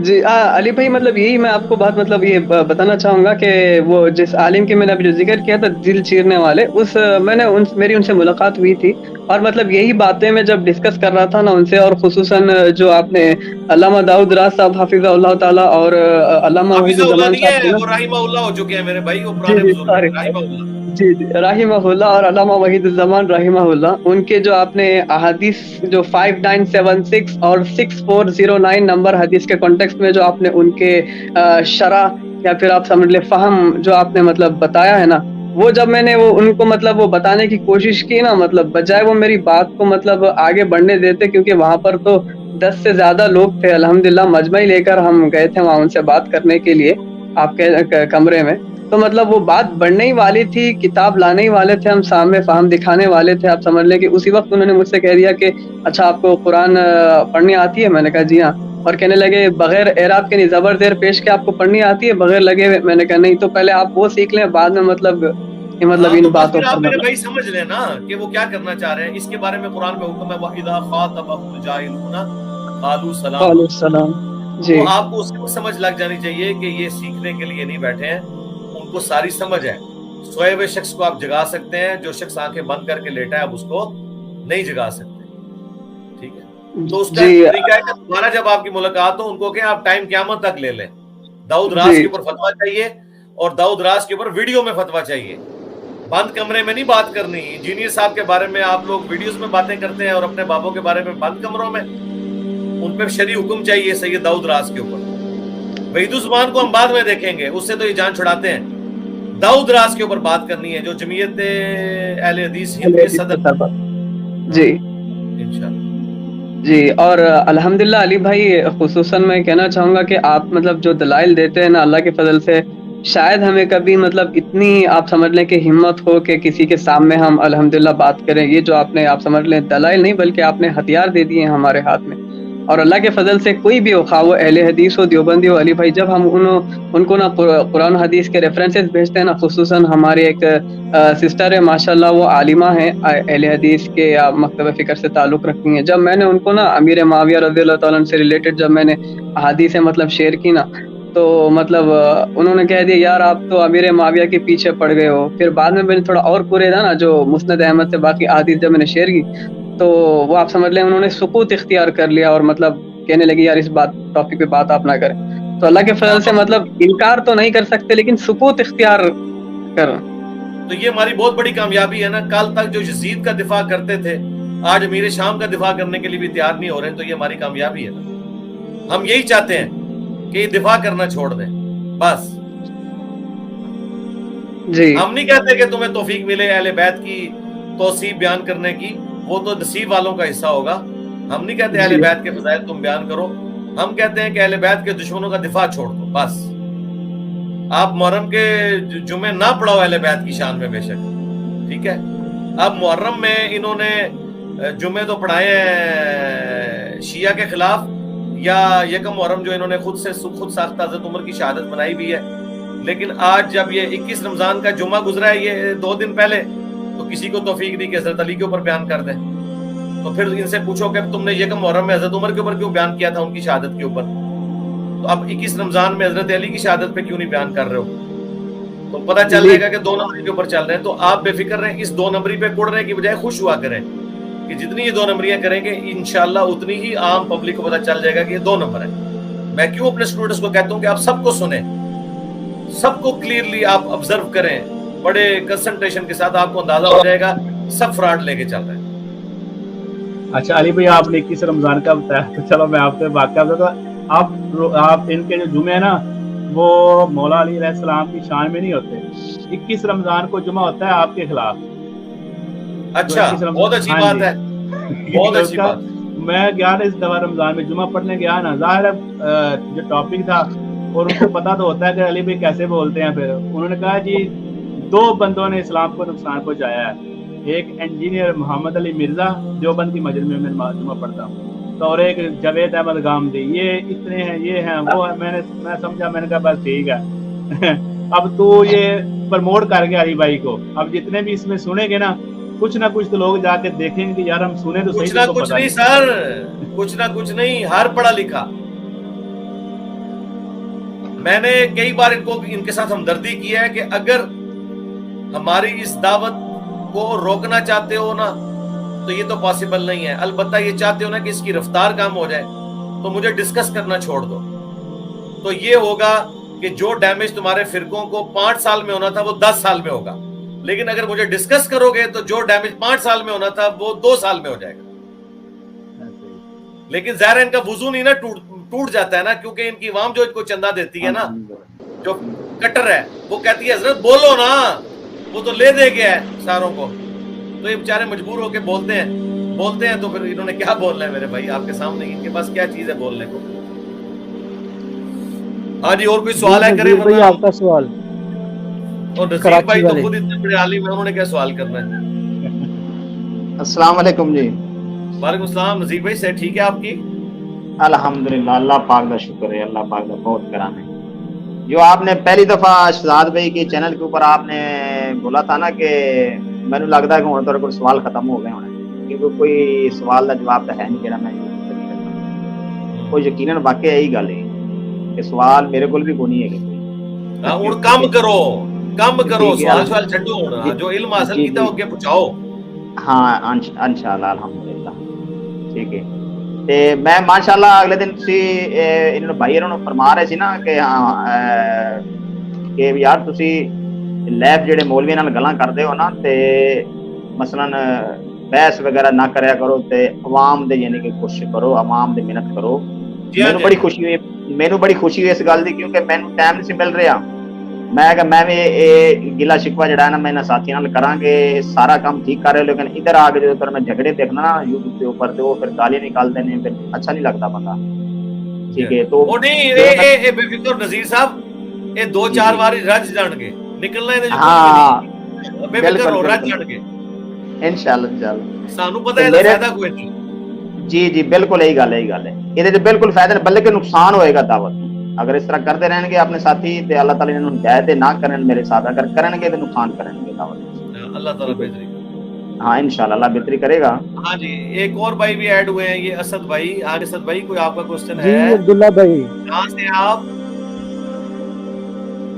جی علی بھائی مطلب یہی میں آپ کو بات مطلب یہ بتانا چاہوں گا کہ وہ جس عالم کے میں نے ابھی جو ذکر کیا تھا دل چیرنے والے, اس میں نے میری ان سے ملاقات ہوئی تھی, اور مطلب یہی باتیں میں جب ڈسکس کر رہا تھا نا ان سے, اور خصوصاً جو آپ نے علامہ داؤد راز صاحب حافظہ اللہ تعالیٰ اور علامہ وحید حافظہ اللہ الزمان نہیں صاحب ہے, تھے نا, وہ رحمہ اللہ ہو چکے ہیں میرے بھائی, وہ جی پرانے جی بزرگ سوری, ہیں رحمہ اللہ. جی جی رحمہ اللہ اور علامہ وحید الزمان رحمہ اللہ, ان کے جو آپ نے احادیث جو 5976 اور 6409 نمبر حدیث کے کانٹیکسٹ میں جو آپ نے ان کے شرح یا پھر آپ سمجھ لیں فہم جو آپ نے مطلب بتایا ہے نا, وہ جب میں نے وہ ان کو مطلب وہ بتانے کی کوشش کی نا, مطلب بجائے وہ میری بات کو مطلب آگے بڑھنے دیتے, کیونکہ وہاں پر تو 10 سے زیادہ لوگ تھے الحمدللہ, مجمع لے کر ہم گئے تھے وہاں ان سے بات کرنے کے لیے آپ کے کمرے میں, تو مطلب وہ بات بڑھنے ہی والی تھی, کتاب لانے ہی والے تھے, ہم سامنے فہم دکھانے والے تھے. آپ سمجھ لیں کہ اسی وقت انہوں نے مجھ سے کہہ دیا کہ اچھا آپ کو قرآن پڑھنی آتی ہے؟ میں نے کہا جی ہاں, اور کہنے لگے بغیر اعراب کے نہیں زبر زیر پیش کے آپ کو پڑھنی آتی ہے بغیر لگے ہوئے؟ میں نے کہا نہیں, تو پہلے آپ وہ سیکھ لیں, بعد میں مطلب ان تو بس باتوں پھر پر آپ میرے مطلب. بھائی سمجھ لیں نا کہ وہ کیا کرنا چاہ رہے ہیں. اس کے بارے میں قرآن میں حکم ہے وَإِذَا خَاطَبَهُمُ الْجَاهِلُونَ قَالُوا وعلیکم سَلَامًا. السلام. جی تو آپ کو اس کی سمجھ لگ جانی چاہیے کہ یہ سیکھنے کے لیے نہیں بیٹھے ہیں, ان کو ساری سمجھ ہے. سوئے ہوئے شخص کو آپ جگا سکتے ہیں, جو شخص آنکھیں بند کر کے لیٹا ہے آپ اس کو نہیں جگا سکتے, ٹھیک ہے. تو اس کا جی طریقہ ہے کہ دوبارہ جب آپ کی ملاقات ہو ان کو کہ آپ ٹائم قیامت تک لے لیں. داؤد راز جی کے اوپر فتویٰ چاہیے, اور داؤد راز کے اوپر ویڈیو میں فتویٰ چاہیے. بند کمرے میں نہیں بات کرنی. انجینئر صاحب کے بارے میں آپ لوگ ویڈیوز میں باتیں کرتے ہیں, اور اپنے بابوں کے بارے میں بند کمروں میں. ان پہ شرعی حکم چاہیے سید داؤد راز کے اوپر. وحید الزمان کو ہم بعد میں دیکھیں گے, اس سے تو یہ جان چھڑاتے ہیں. داؤد راز کے اوپر بات کرنی ہے, جو جمعیت اہل حدیث ہند کے صدر. جی انشاءاللہ. جی, اور الحمدللہ علی بھائی خصوصاً میں کہنا چاہوں گا کہ آپ مطلب جو دلائل دیتے ہیں نا اللہ کے فضل سے, شاید ہمیں کبھی مطلب اتنی آپ سمجھ لیں کہ ہمت ہو کہ کسی کے سامنے ہم الحمدللہ بات کریں. یہ جو آپ نے آپ سمجھ لیں دلائل نہیں بلکہ آپ نے ہتھیار دے دیے ہیں ہمارے ہاتھ میں, اور اللہ کے فضل سے کوئی بھی ہو, خواہ وہ اہل حدیث ہو, دیوبندی ہو, علی بھائی, جب ہم ان کو نا قرآن حدیث کے ریفرنسز بھیجتے ہیں نا, خصوصاً ہمارے ایک سسٹر ہے ماشاءاللہ, وہ عالمہ ہیں اہل حدیث کے یا مکتبہ فکر سے تعلق رکھتی ہیں, جب میں نے ان کو نا امیر معاویہ رضی اللہ تعالیٰ عنہ سے ریلیٹڈ جب میں نے احادیث مطلب شیئر کی نا, تو مطلب انہوں نے کہہ دیا یار آپ تو امیر معاویہ کے پیچھے پڑ گئے ہو. پھر بعد میں نے تھوڑا اور پورے تھا نا جو مسند احمد سے باقی احادیث جب میں نے شیئر کی, تو وہ آپ سمجھ لیں انہوں نے سکوت اختیار کر لیا, اور مطلب کہنے لگی یار اس ٹاپک پہ بات آپ نہ کریں. تو اللہ کے فضل سے مطلب انکار تو نہیں کر سکتے لیکن سکوت اختیار کر. تو یہ ہماری بہت بڑی کامیابی ہے نا. کل تک جو یزید کا دفاع کرتے تھے آج امیر شام کا دفاع کرنے کے لیے بھی تیار نہیں ہو رہے, تو یہ ہماری کامیابی ہے نا. ہم یہی چاہتے ہیں کہ یہ دفاع کرنا چھوڑ دیں بس. جی ہم نہیں کہتے کہ تمہیں توفیق ملے اہل بیت کی توصیف بیان کرنے کی, وہ تو نصیب والوں کا حصہ ہوگا. ہم نہیں کہتے اہل جی بیت کے فضائل تم بیان کرو, ہم کہتے ہیں کہ اہل بیت کے دشمنوں کا دفاع چھوڑ دو بس. آپ محرم کے جمعے نہ پڑھاؤ اہل بیت کی شان میں بے شک, ٹھیک ہے. اب محرم میں انہوں نے جمعے تو پڑھائے ہیں شیعہ کے خلاف, یا یکم محرم جو انہوں نے خود ساختہ حضرت عمر کی شہادت بنائی بھی ہے. لیکن آج جب یہ 21 رمضان کا جمعہ گزرا ہے یہ 2 دن پہلے, تو کسی کو توفیق نہیں کہ حضرت علی کے اوپر بیان کر دیں. تو پھر ان سے پوچھو کہ تم نے یکم محرم میں حضرت عمر کے اوپر کیوں بیان کیا تھا, ان کی شہادت کے اوپر. تو اب 21 رمضان میں حضرت علی کی شہادت پہ کیوں نہیں بیان کر رہے ہو؟ تو پتہ چل جائے گا کہ 2 نمبری کے اوپر چل رہے ہیں. تو آپ بے فکر رہیں, اس 2 نمبری پہ کوڑنے کی بجائے خوش ہوا کریں کہ جتنی یہ 2 نمبریاں کریں گے انشاءاللہ اتنی ہی عام پبلک کو پتہ چل جائے گا کہ یہ 2 نمبر ہے. میں کیوں اپنے اسٹوڈنٹس کو کہتا ہوں کہ آپ سب کو سنیں, سب کو کلیئرلی آپ آبزرو کریں, بڑے کنسنٹریشن کے ساتھ, آپ کو اندازہ ہو جائے گا سب فراڈ لے کے چل رہے ہیں. اچھا علی بھائی آپ نے 21 رمضان کا بتایا, تو چلو میں آپ سے واقعہ بتاتا ہوں. آپ ان کے جو جمعے ہیں نا وہ مولا علی علیہ السلام کی شان میں نہیں ہوتے. 21 رمضان کو جمعہ ہوتا ہے آپ کے خلاف. اچھا, بہت اچھی بات ہے, بہت اچھی بات. میں گیا نا اس دفعہ رمضان میں جمعہ پڑھنے گیا نا, ظاہر ہے جو ٹاپک تھا اور ان کو پتا تو ہوتا ہے کہ علی بھائی کیسے بولتے ہیں. پھر انہوں نے کہا جی 2 بندوں نے اسلام کو نقصان پہنچایا ہے, ایک انجینئر محمد علی مرزا دیوبند کی مسجد میں جمعہ پڑھتا ہوں, تو اور ایک جاوید احمد گامدی, یہ اتنے ہیں, یہ ہیں, وہ ہیں. میں سمجھا, میں نے کہا بس ٹھیک ہے. اب تو یہ پرموٹ کر گیا علی بھائی کو, اب جتنے بھی اس میں سنیں گے نا, کچھ نہ کچھ تو لوگ جا کے دیکھیں گے کہ یار ہم سنیں تو کچھ صحیح, نہ تو کچھ نہیں سر, کچھ نہ کچھ نہیں, ہر پڑھا لکھا. میں نے کئی بار ان کے ساتھ ہمدردی کی ہے کہ اگر ہماری اس دعوت کو روکنا چاہتے ہو نا تو یہ تو پاسبل نہیں ہے. البتہ یہ چاہتے ہو نا کہ اس کی رفتار کم ہو جائے تو مجھے ڈسکس کرنا چھوڑ دو, تو یہ ہوگا کہ جو ڈیمیج تمہارے فرقوں کو 5 سال میں ہونا تھا وہ 10 سال میں ہوگا. لیکن اگر مجھے ڈسکس کرو گے تو جو ڈیمیج 5 سال میں ہونا تھا وہ 2 سال میں ہو جائے گا. لیکن ظاہر ان کا وضو نہیں نا ٹوٹ جاتا ہے نا, کیونکہ ان کی عوام جو ان کو چندہ دیتی ہے نا, جو کٹر ہے, وہ کہتی ہے حضرت بولو نا, وہ تو لے دے گیا ہے ساروں کو, تو یہ بیچارے مجبور ہو کے بولتے ہیں. تو پھر انہوں نے کیا بولنا ہے میرے بھائی آپ کے سامنے, ان کے پاس کیا چیز ہے بولنے کو. ہاں جی, اور کوئی سوال ہے کریں بھائی آپ کا سوال. اور نذیر بھائی تو خود اتنے بڑے عالم ہیں, انہوں نے کیا سوال کرنا ہے. السلام علیکم جی. وعلیکم السلام. نذیر بھائی صحت ٹھیک ہے آپ کی؟ الحمدللہ, اللہ پاک کا شکر ہے, اللہ پاک کا بہت کرم ہے. جو آپ نے پہلی دفعہ شہزاد بھائی کے چینل کے اوپر آپ نے بولا تھا نا کہ میں نے لگتا ہے کہ ہوں تو کوئی سوال ختم ہو گئے ہونے, کیونکہ کوئی سوال کا جواب تو ہے نہیں جڑا میں کوئی یقیناً واقعی یہی گل ہے کہ سوال میرے کو بھی کوئی نہیں ہے. ہوں کم کرو سوال چھڈو, جو علم حاصل کیتا ہو کے پہنچاؤ. ہاں انشاءاللہ, الحمدللہ ٹھیک ہے. تے میں ماشاءاللہ اگلے دن تسی انہوں بھائی انہوں فرما رہے سی نا کہ ہاں کہ یار تسی لیب جڑے مولوی نال گلاں کردے ہو نا, تے مثلا بحث وغیرہ نہ کریا کرو, تے عوام دے یعنی کہ کوشش کرو, عوام دے محنت کرو. مینوں بڑی خوشی ہوئی اس گل دی, کیونکہ مینوں ٹائم نہیں سی مل رہا. میں کہ میں بھی گلا شکوا جڑا ہے نا میں انہاں ساتھیاں نال کراں گے, سارا کام ٹھیک کر رہے, لیکن ادھر آ کے جو میں جھگڑے دیکھنا نا یوٹیوب کے اوپر, تو وہ پھر گالی نکالتے ہیں, پھر اچھا نہیں لگتا بندہ. ٹھیک ہے, تو نہیں بے فکر نذیر صاحب, یہ 2-4 بار رج جان گے, نکلنا ہے ہاں بے فکر ہو, رج جان گے انشاءاللہ. سانو پتہ ہے فائدہ کوئی نہیں. جی بالکل یہی گل ہے. یہ بالکل فائدہ نہیں بلکہ نقصان ہوئے گا دعوت. اگر اس طرح کرتے رہیں گے اپنے ساتھی, تے اللہ تعالی انہوں ہدایت نہ کرن میرے ساتھ, اگر کرن گے تو نقصان کریں گے دعوت. اللہ تعالی بہتری. ہاں انشاءاللہ اللہ بہتری کرے گا. ہاں جی, ایک اور بھائی بھی ایڈ ہوئے ہیں, یہ اسد بھائی. ہاں اسد بھائی, کوئی آپ کا کوسچن ہے؟ جی عبداللہ بھائی. کہاں سے آپ؟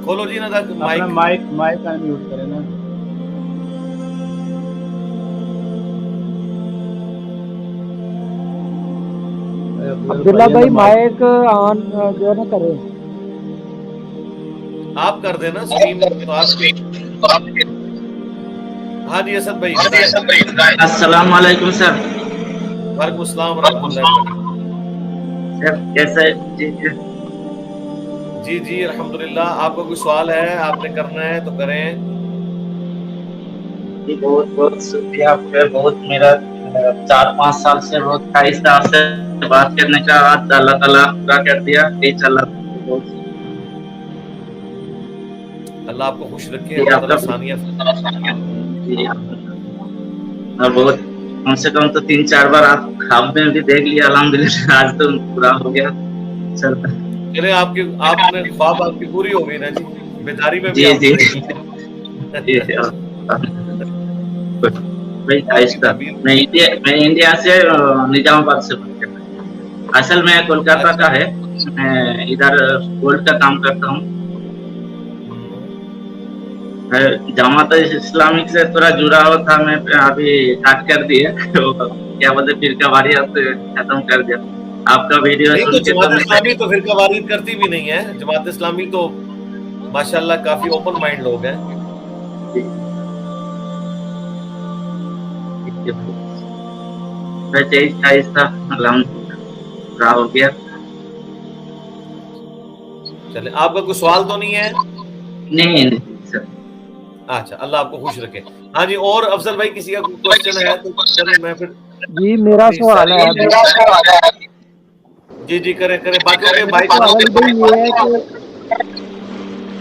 کھولو جی نا مائک انمیوٹ کریں نا. عبداللہ بھائی مائک آن جو ہے نا کرے, آپ کر دینا اسکرین تو آپ. ہاں جی اسد بھائی. السلام علیکم سر. وعلیکم السلام ورحمۃ اللہ. سر کیسے؟ جی الحمدللہ. آپ کا کوئی سوال ہے, آپ نے کرنا ہے تو کریں. جی بہت بہت شکریہ آپ کا. بہت میرا 4-5 سال سے بہت خواہش تھا آپ سے بات کرنے کا, آج اللہ تعالیٰ پورا کر دیا. اللہ آپ کو خوش رکھے, اللہ تعالیٰ آسانیاں. جی اور بہت کم سے کم تو 3-4 بار آپ خواب میں بھی دیکھ لیا, الحمدللہ آج تو پورا ہو گیا. چلے آپ نے خواب آپ کی پوری ہو گئی نا جی, بیداری میں بھی جی آپ جی میں انڈیا سے نظام آباد سے بات کرتا ہوں. اصل میں کولکاتہ کا ہے, میں ادھر گولڈ کا کام کرتا ہوں. جماعت اسلامک سے تھوڑا جڑا ہوا تھا, میں ابھی کٹ کر دیا, کیا بولتے فرقہ واریت ختم کر دیا. آپ کا ویڈیو سن کے جماعت اسلامی تو فرقہ واریت کرتی بھی نہیں ہے. جماعت اسلامی تو ماشاءاللہ کافی اوپن مائنڈ لوگ ہیں. ہو گیا. چلے, آپ کا کوئی سوال تو نہیں ہے؟ نہیں سر. اچھا, اللہ آپ کو خوش رکھے. ہاں جی, اور افضل بھائی کسی کا کوئی کوشچن ہے تو میں پھر جی میرا سوال ہے ابھی جی کرے باقیوں کے بھائی سوال علی بھائی یہ ہے کہ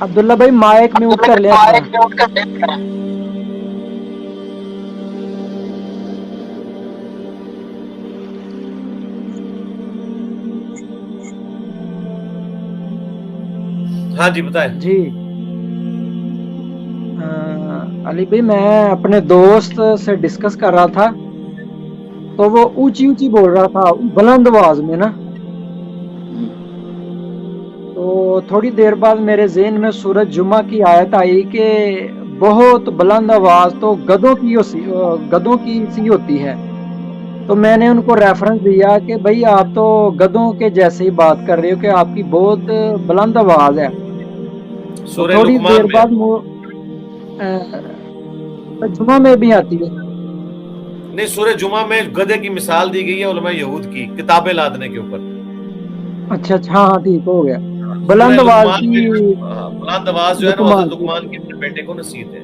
عبداللہ بھائی مائک میوٹ کر لیں اپنا. ہاں جی بتائیں. جی علی بھائی میں اپنے دوست سے ڈسکس کر رہا تھا تو وہ اونچی اونچی بول رہا تھا بلند آواز میں نا. تو تھوڑی دیر بعد میرے ذہن میں سورۃ جمعہ کی آیت آئی کہ بہت بلند آواز تو گدھوں کی سی ہوتی ہے. تو میں نے ان کو ریفرنس دیا کہ بھائی آپ تو گدھوں کے جیسے ہی بات کر رہے ہو کہ آپ کی بہت بلند آواز ہے. تو سورہ تھوڑی لقمان دیر میں بعد جمعہ میں بھی آتی ہے. نہیں، سورہ جمعہ میں گدھے کی مثال دی گئی ہے علماء یہود کی کتابیں لادنے کے اوپر. اچھا ہاں ٹھیک ہو گیا. سورہ بلند آواز لقمان کی میں بلند آواز جو ہے نا لقمان حضرت کی. لقمان کے اپنے بیٹے کو نصیحت ہے.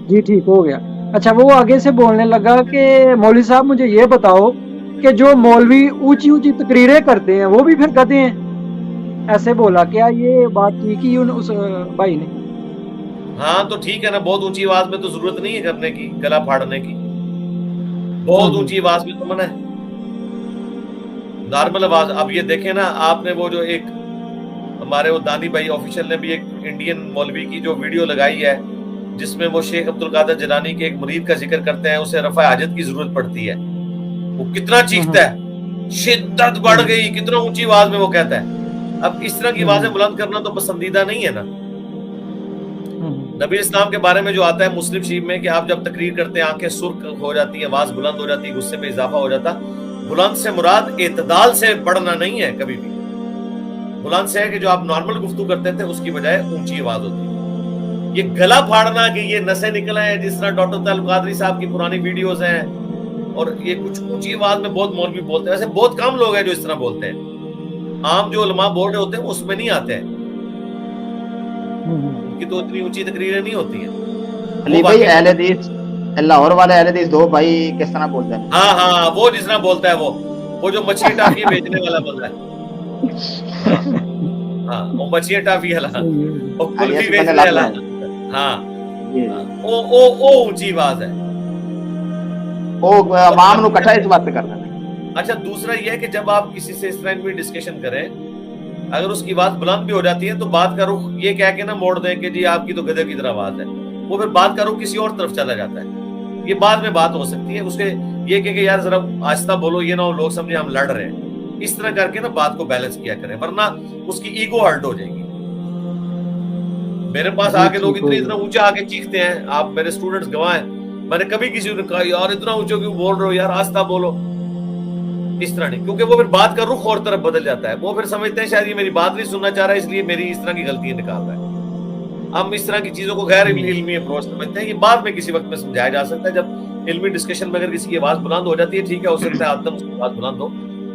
جی ٹھیک ہو گیا. اچھا وہ آگے سے بولنے لگا کہ مولوی صاحب مجھے یہ بتاؤ کہ جو مولوی اونچی اونچی تقریریں کرتے ہیں وہ بھی پھر گدھے ہیں. ایسے بولا. کیا یہ بات ٹھیک ہی اس بھائی نے؟ ہاں تو ٹھیک ہے نا، بہت اونچی آواز میں تو ضرورت نہیں ہے کرنے کی، گلا پھاڑنے کی. بہت اونچی آواز میں تو منع ہے. نارمل آواز. اب یہ دیکھیں نا آپ نے وہ جو ایک ہمارے وہ دانی بھائی آفیشل نے بھی ایک انڈین مولوی کی جو ویڈیو لگائی ہے جس میں وہ شیخ عبد القادر جیلانی کے ایک مرید کا ذکر کرتے ہیں، اسے رفع حاجت کی ضرورت پڑتی ہے. وہ کتنا چیختا ہے، شدت بڑھ گئی، کتنا اونچی آواز میں وہ کہتا ہے. اب اس طرح کی آوازیں بلند کرنا تو پسندیدہ نہیں ہے نا. نبی اسلام کے بارے میں جو آتا ہے مسلم شریف میں کہ آپ جب تقریر کرتے ہیں آنکھیں سرخ ہو جاتی ہیں، آواز بلند ہو جاتی ہے، غصے میں اضافہ ہو جاتا. بلند سے مراد اعتدال سے بڑھنا نہیں ہے کبھی بھی. بلند سے ہے کہ جو آپ نارمل گفتگو کرتے تھے اس کی بجائے اونچی آواز ہوتی ہے. یہ گلا پھاڑنا کہ یہ نسیں نکل ہیں جس طرح ڈاکٹر طاہر القادری صاحب کی پرانی ویڈیوز ہیں اور یہ کچھ اونچی آواز میں بہت مولوی بولتے ہیں. ویسے بہت کم لوگ ہیں جو اس طرح بولتے ہیں. عام جو علماء بول رہے ہوتے ہیں وہ اس میں نہیں آتے ہیں. ان کی تو اتنی اونچی تقریریں نہیں ہوتی ہیں. علی بھائی اہل حدیث لاہور والے اہل حدیث دو بھائی کس طرح بولتے ہیں؟ ہاں وہ جس طرح بولتا ہے وہ جو مچھلی ٹافی بیچنے والا بندہ ہے. ہاں وہ مچھلی ٹافی والا وہ کلفی بیچنے والا. ہاں وہ اونچی آواز ہے. وہ عوام نو کٹھا اس بات پہ کرنا ہے. اچھا دوسرا یہ ہے کہ جب آپ کسی سے اس طرح بھی ڈسکشن کریں اگر اس کی بات بلند بھی ہو جاتی ہے تو بات کا رخ یہ کہہ کے نہ موڑ دیں کہ جی آپ کی تو گدھے کی طرح آواز ہے. وہ پھر بات کا رخ کسی اور طرف چلا جاتا ہے. یہ بعد میں بات ہو سکتی ہے. اس کے یہ کہ یار ذرا آہستہ بولو، یہ نہ ہو لوگ سمجھے ہم لڑ رہے ہیں. اس طرح کر کے نا بات کو بیلنس کیا کریں ورنہ اس کی ایگو ہرٹ ہو جائے گی. میرے پاس آ کے لوگ اتنا اونچا آ کے چیختے ہیں، آپ میرے اسٹوڈنٹس گواہ ہیں. میں نے کبھی کسی نے کہا یار اتنا اونچا کیوں بول رہے ہو یار، آہستہ بولو. اس طرح نہیں، کیونکہ وہ پھر بات کا رخ اور طرف بدل جاتا ہے. وہ پھر سمجھتے ہیں شاید یہ میری بات نہیں سننا چاہ رہا ہے اس لیے میری اس طرح کی غلطیاں نکال رہا ہے. ہم اس طرح کی چیزوں کو غیر علمی اپروچ سمجھتے ہیں. یہ بعد میں کسی وقت میں سمجھایا جا سکتا ہے. جب علمی ڈسکشن میں اگر کسی کی آواز بلند ہو جاتی ہے ٹھیک ہے، ہو سکتا ہے آدم اس کی آواز بلند ہو،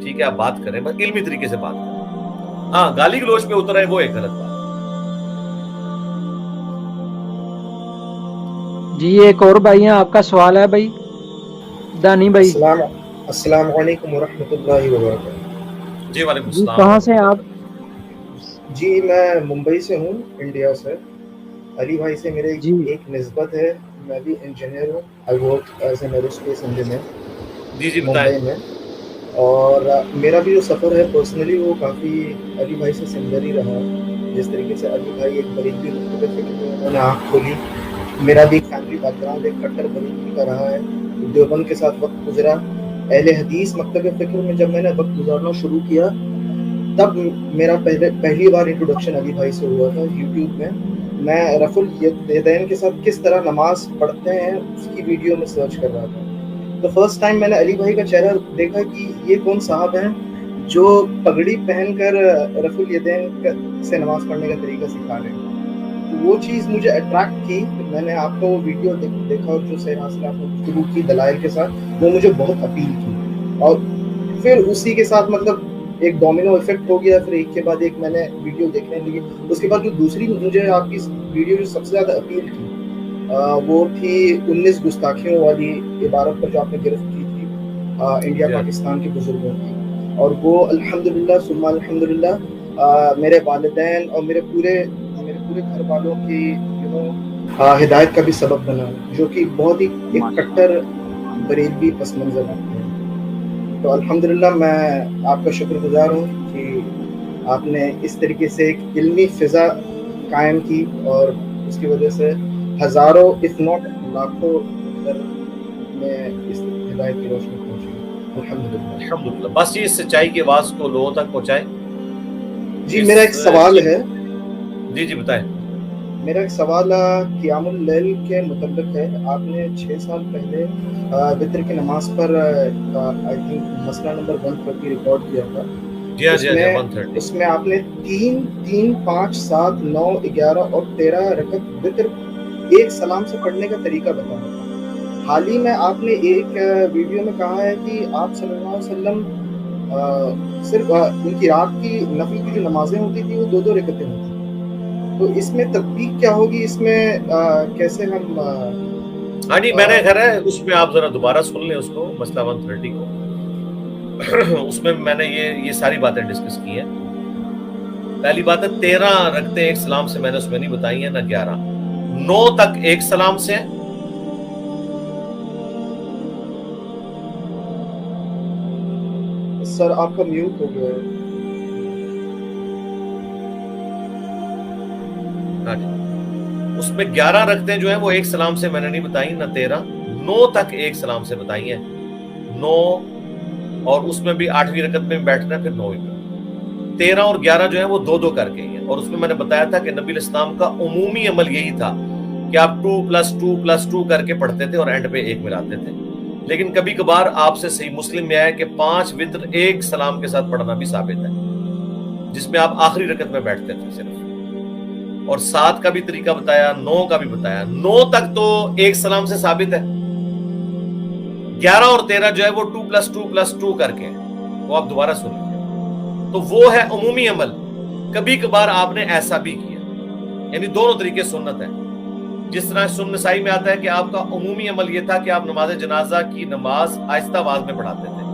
ٹھیک ہے آپ بات کریں بس علمی طریقے سے بات کریں. ہاں گالی گلوچ پہ اتر ہے وہ ایک غلط بات. جی ایک اور بھائی ہیں، آپ کا سوال ہے بھائی دانی بھائی. السلام علیکم ورحمۃ اللہ وبرکاتہ. جی وعلیکم جی السلام. کہاں سے ہیں آپ؟ جی میں ممبئی سے ہوں، انڈیا سے. علی بھائی سے میرے ایک نسبت ہے. میں بھی انجینئر ہوں. I work as an aerospace engineer Mumbai میں. اور میرا بھی جو سفر ہے پرسنلی وہ کافی علی بھائی سے سملر ہی رہا. جس طریقے سے علی بھائی ایک بریلوی نقطۂ فکر میں انہوں نے آنکھ کھولی، میرا بھی فیملی بیک گراؤنڈ ایک کٹر بریلوی کا رہا ہے. دیوبند کے ساتھ وقت گزرا. اہل حدیث مکتب فکر میں جب میں نے وقت گزارنا شروع کیا تب میرا پہلی بار انٹروڈکشن علی بھائی سے ہوا تھا یوٹیوب میں. میں رفع الیدین کے ساتھ کس طرح نماز پڑھتے ہیں اس کی ویڈیو میں سرچ کر رہا تھا. تو فرسٹ ٹائم میں نے علی بھائی کا چہرہ دیکھا کہ یہ کون صاحب ہیں جو پگڑی پہن کر رفع الیدین سے نماز پڑھنے کا طریقہ سکھا رہے ہیں. وہ چیز مجھے اٹریکٹ کی. میں نے آپ کو وہ ویڈیو دیکھا اور جو صحیح حاصل آپ نے گفتگو کی دلائل کے ساتھ وہ مجھے بہت اپیل کی. اور پھر اسی کے ساتھ مطلب ایک ڈومینو ایفیکٹ ہو گیا. پھر ایک کے بعد ایک میں نے ویڈیو دیکھنے لگی. اس کے بعد جو دوسری مجھے آپ کی ویڈیو جو سب سے زیادہ اپیل کی وہ تھی 19 گستاخیوں والی عبارت پر جو آپ نے گرفت کی انڈیا پاکستان کے بزرگوں کی، اور وہ الحمدللہ ثم الحمدللہ میرے والدین اور میرے پورے گھر والوں کی ہدایت کا بھی سبب بنا، جو کہ بہت ہی ایک کٹر بریلوی پس منظر رکھتے ہیں۔ تو الحمدللہ میں آپ کا شکر گزار ہوں کہ آپ نے اس طریقے سے ایک علمی فضا قائم کی، اور اس کی وجہ سے ہزاروں اف ناٹ لاکھوں میں اس ہدایت کی روشنی پہنچی۔ الحمدللہ۔ بس یہ سچائی کی آواز کو لوگوں تک پہنچائیں۔ جی میرا ایک سوال ہے۔ جی بتائیں۔ میرا ایک سوال قیام اللیل کے متعلق ہے۔ آپ نے 6 سال پہلے وتر کی نماز پر آئی تھنک مسئلہ نمبر 130 ریکارڈ کیا تھا۔ جی ہاں 130۔ اس میں آپ نے 3 3 5 7 9 11 اور 13 رکعت وتر ایک سلام سے پڑھنے کا طریقہ بتایا تھا۔ حال ہی میں آپ نے ایک ویڈیو میں کہا ہے کہ آپ صلی اللہ علیہ وسلم صرف ان کی رات کی نفل کی جو نمازیں ہوتی تھی وہ 2 رکعتیں ہوتی تھیں، تو اس میں تطبیق کیا ہوگی؟ اس میں کیسے ہم ہاں جی میں نے خیر ہے اس میں آپ ذرا دوبارہ سن لیں اس کو، مسئلہ 130 کو۔ اس میں نے یہ ساری باتیں ڈسکس کی ہیں۔ پہلی بات ہے 13 رکعتیں ایک سلام سے میں نے اس میں نہیں بتائی ہیں، نہ 11۔ 9 تک ایک سلام سے، سر آپ کا میوٹ ہو گیا ہے۔ اس میں 11 رکعتیں جو ہیں وہ ایک سلام سے میں نے نہیں بتائی، نہ 13۔ 9 تک ایک سلام سے بتائی ہیں، 9، اور اس میں بھی 8ویں رکعت میں بیٹھنا، پھر 9ویں میں۔ 13 اور 11 جو ہیں وہ 2 کر کے ہیں، اور اس میں نے بتایا تھا کہ نبی علیہ السلام کا عمومی عمل یہی تھا کہ آپ 2+2+2 کر کے پڑھتے تھے اور اینڈ پہ 1 ملاتے تھے۔ لیکن کبھی کبھار آپ سے صحیح مسلم میں آیا کہ 5 وتر ایک سلام کے ساتھ پڑھنا بھی ثابت ہے، جس میں آپ آخری رکعت میں بیٹھتے تھے صرف، اور 7 کا بھی طریقہ بتایا، 9 کا بھی بتایا۔ 9 تک تو ایک سلام سے ثابت ہے، 11 اور 13 جو ہے وہ 2+2+2 کر کے، وہ آپ دوبارہ سن لیجیے۔ تو وہ ہے عمومی عمل، کبھی کبھار آپ نے ایسا بھی کیا، یعنی دونوں طریقے سنت ہیں۔ جس طرح سنن نسائی میں آتا ہے کہ آپ کا عمومی عمل یہ تھا کہ آپ نماز جنازہ کی نماز آہستہ آواز میں پڑھاتے تھے،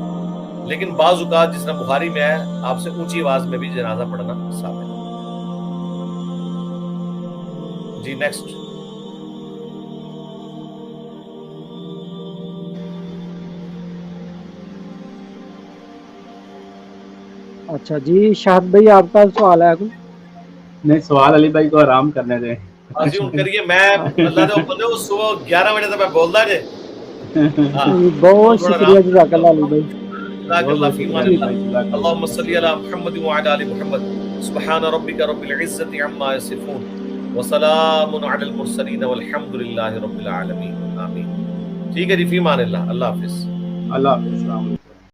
لیکن بعض اوقات جس طرح بخاری میں ہے آپ سے اونچی آواز میں بھی جنازہ پڑھنا ثابت ہے۔ جی نیکسٹ۔ اچھا جی شاہد بھائی آپ کا سوال ہے کوئی؟ نہیں، سوال علی بھائی کو آرام کرنے دیں۔ کریے، میں اللہ دے اوپر دے صبح 11 بجے تک میں بولدا جے۔ بہت شکریہ جزاک اللہ علی بھائی۔ جزاک اللہ فی امان اللہ۔ اللهم صل علی محمد وعلى آل محمد، سبحان ربک رب العزة عما یصفون، وسلام علی المرسلین والحمد للہ رب العالمین، آمین۔ ٹھیک ہے جی، فی امان اللہ، اللہ حافظ۔ اللہ حافظ، السلام علیکم۔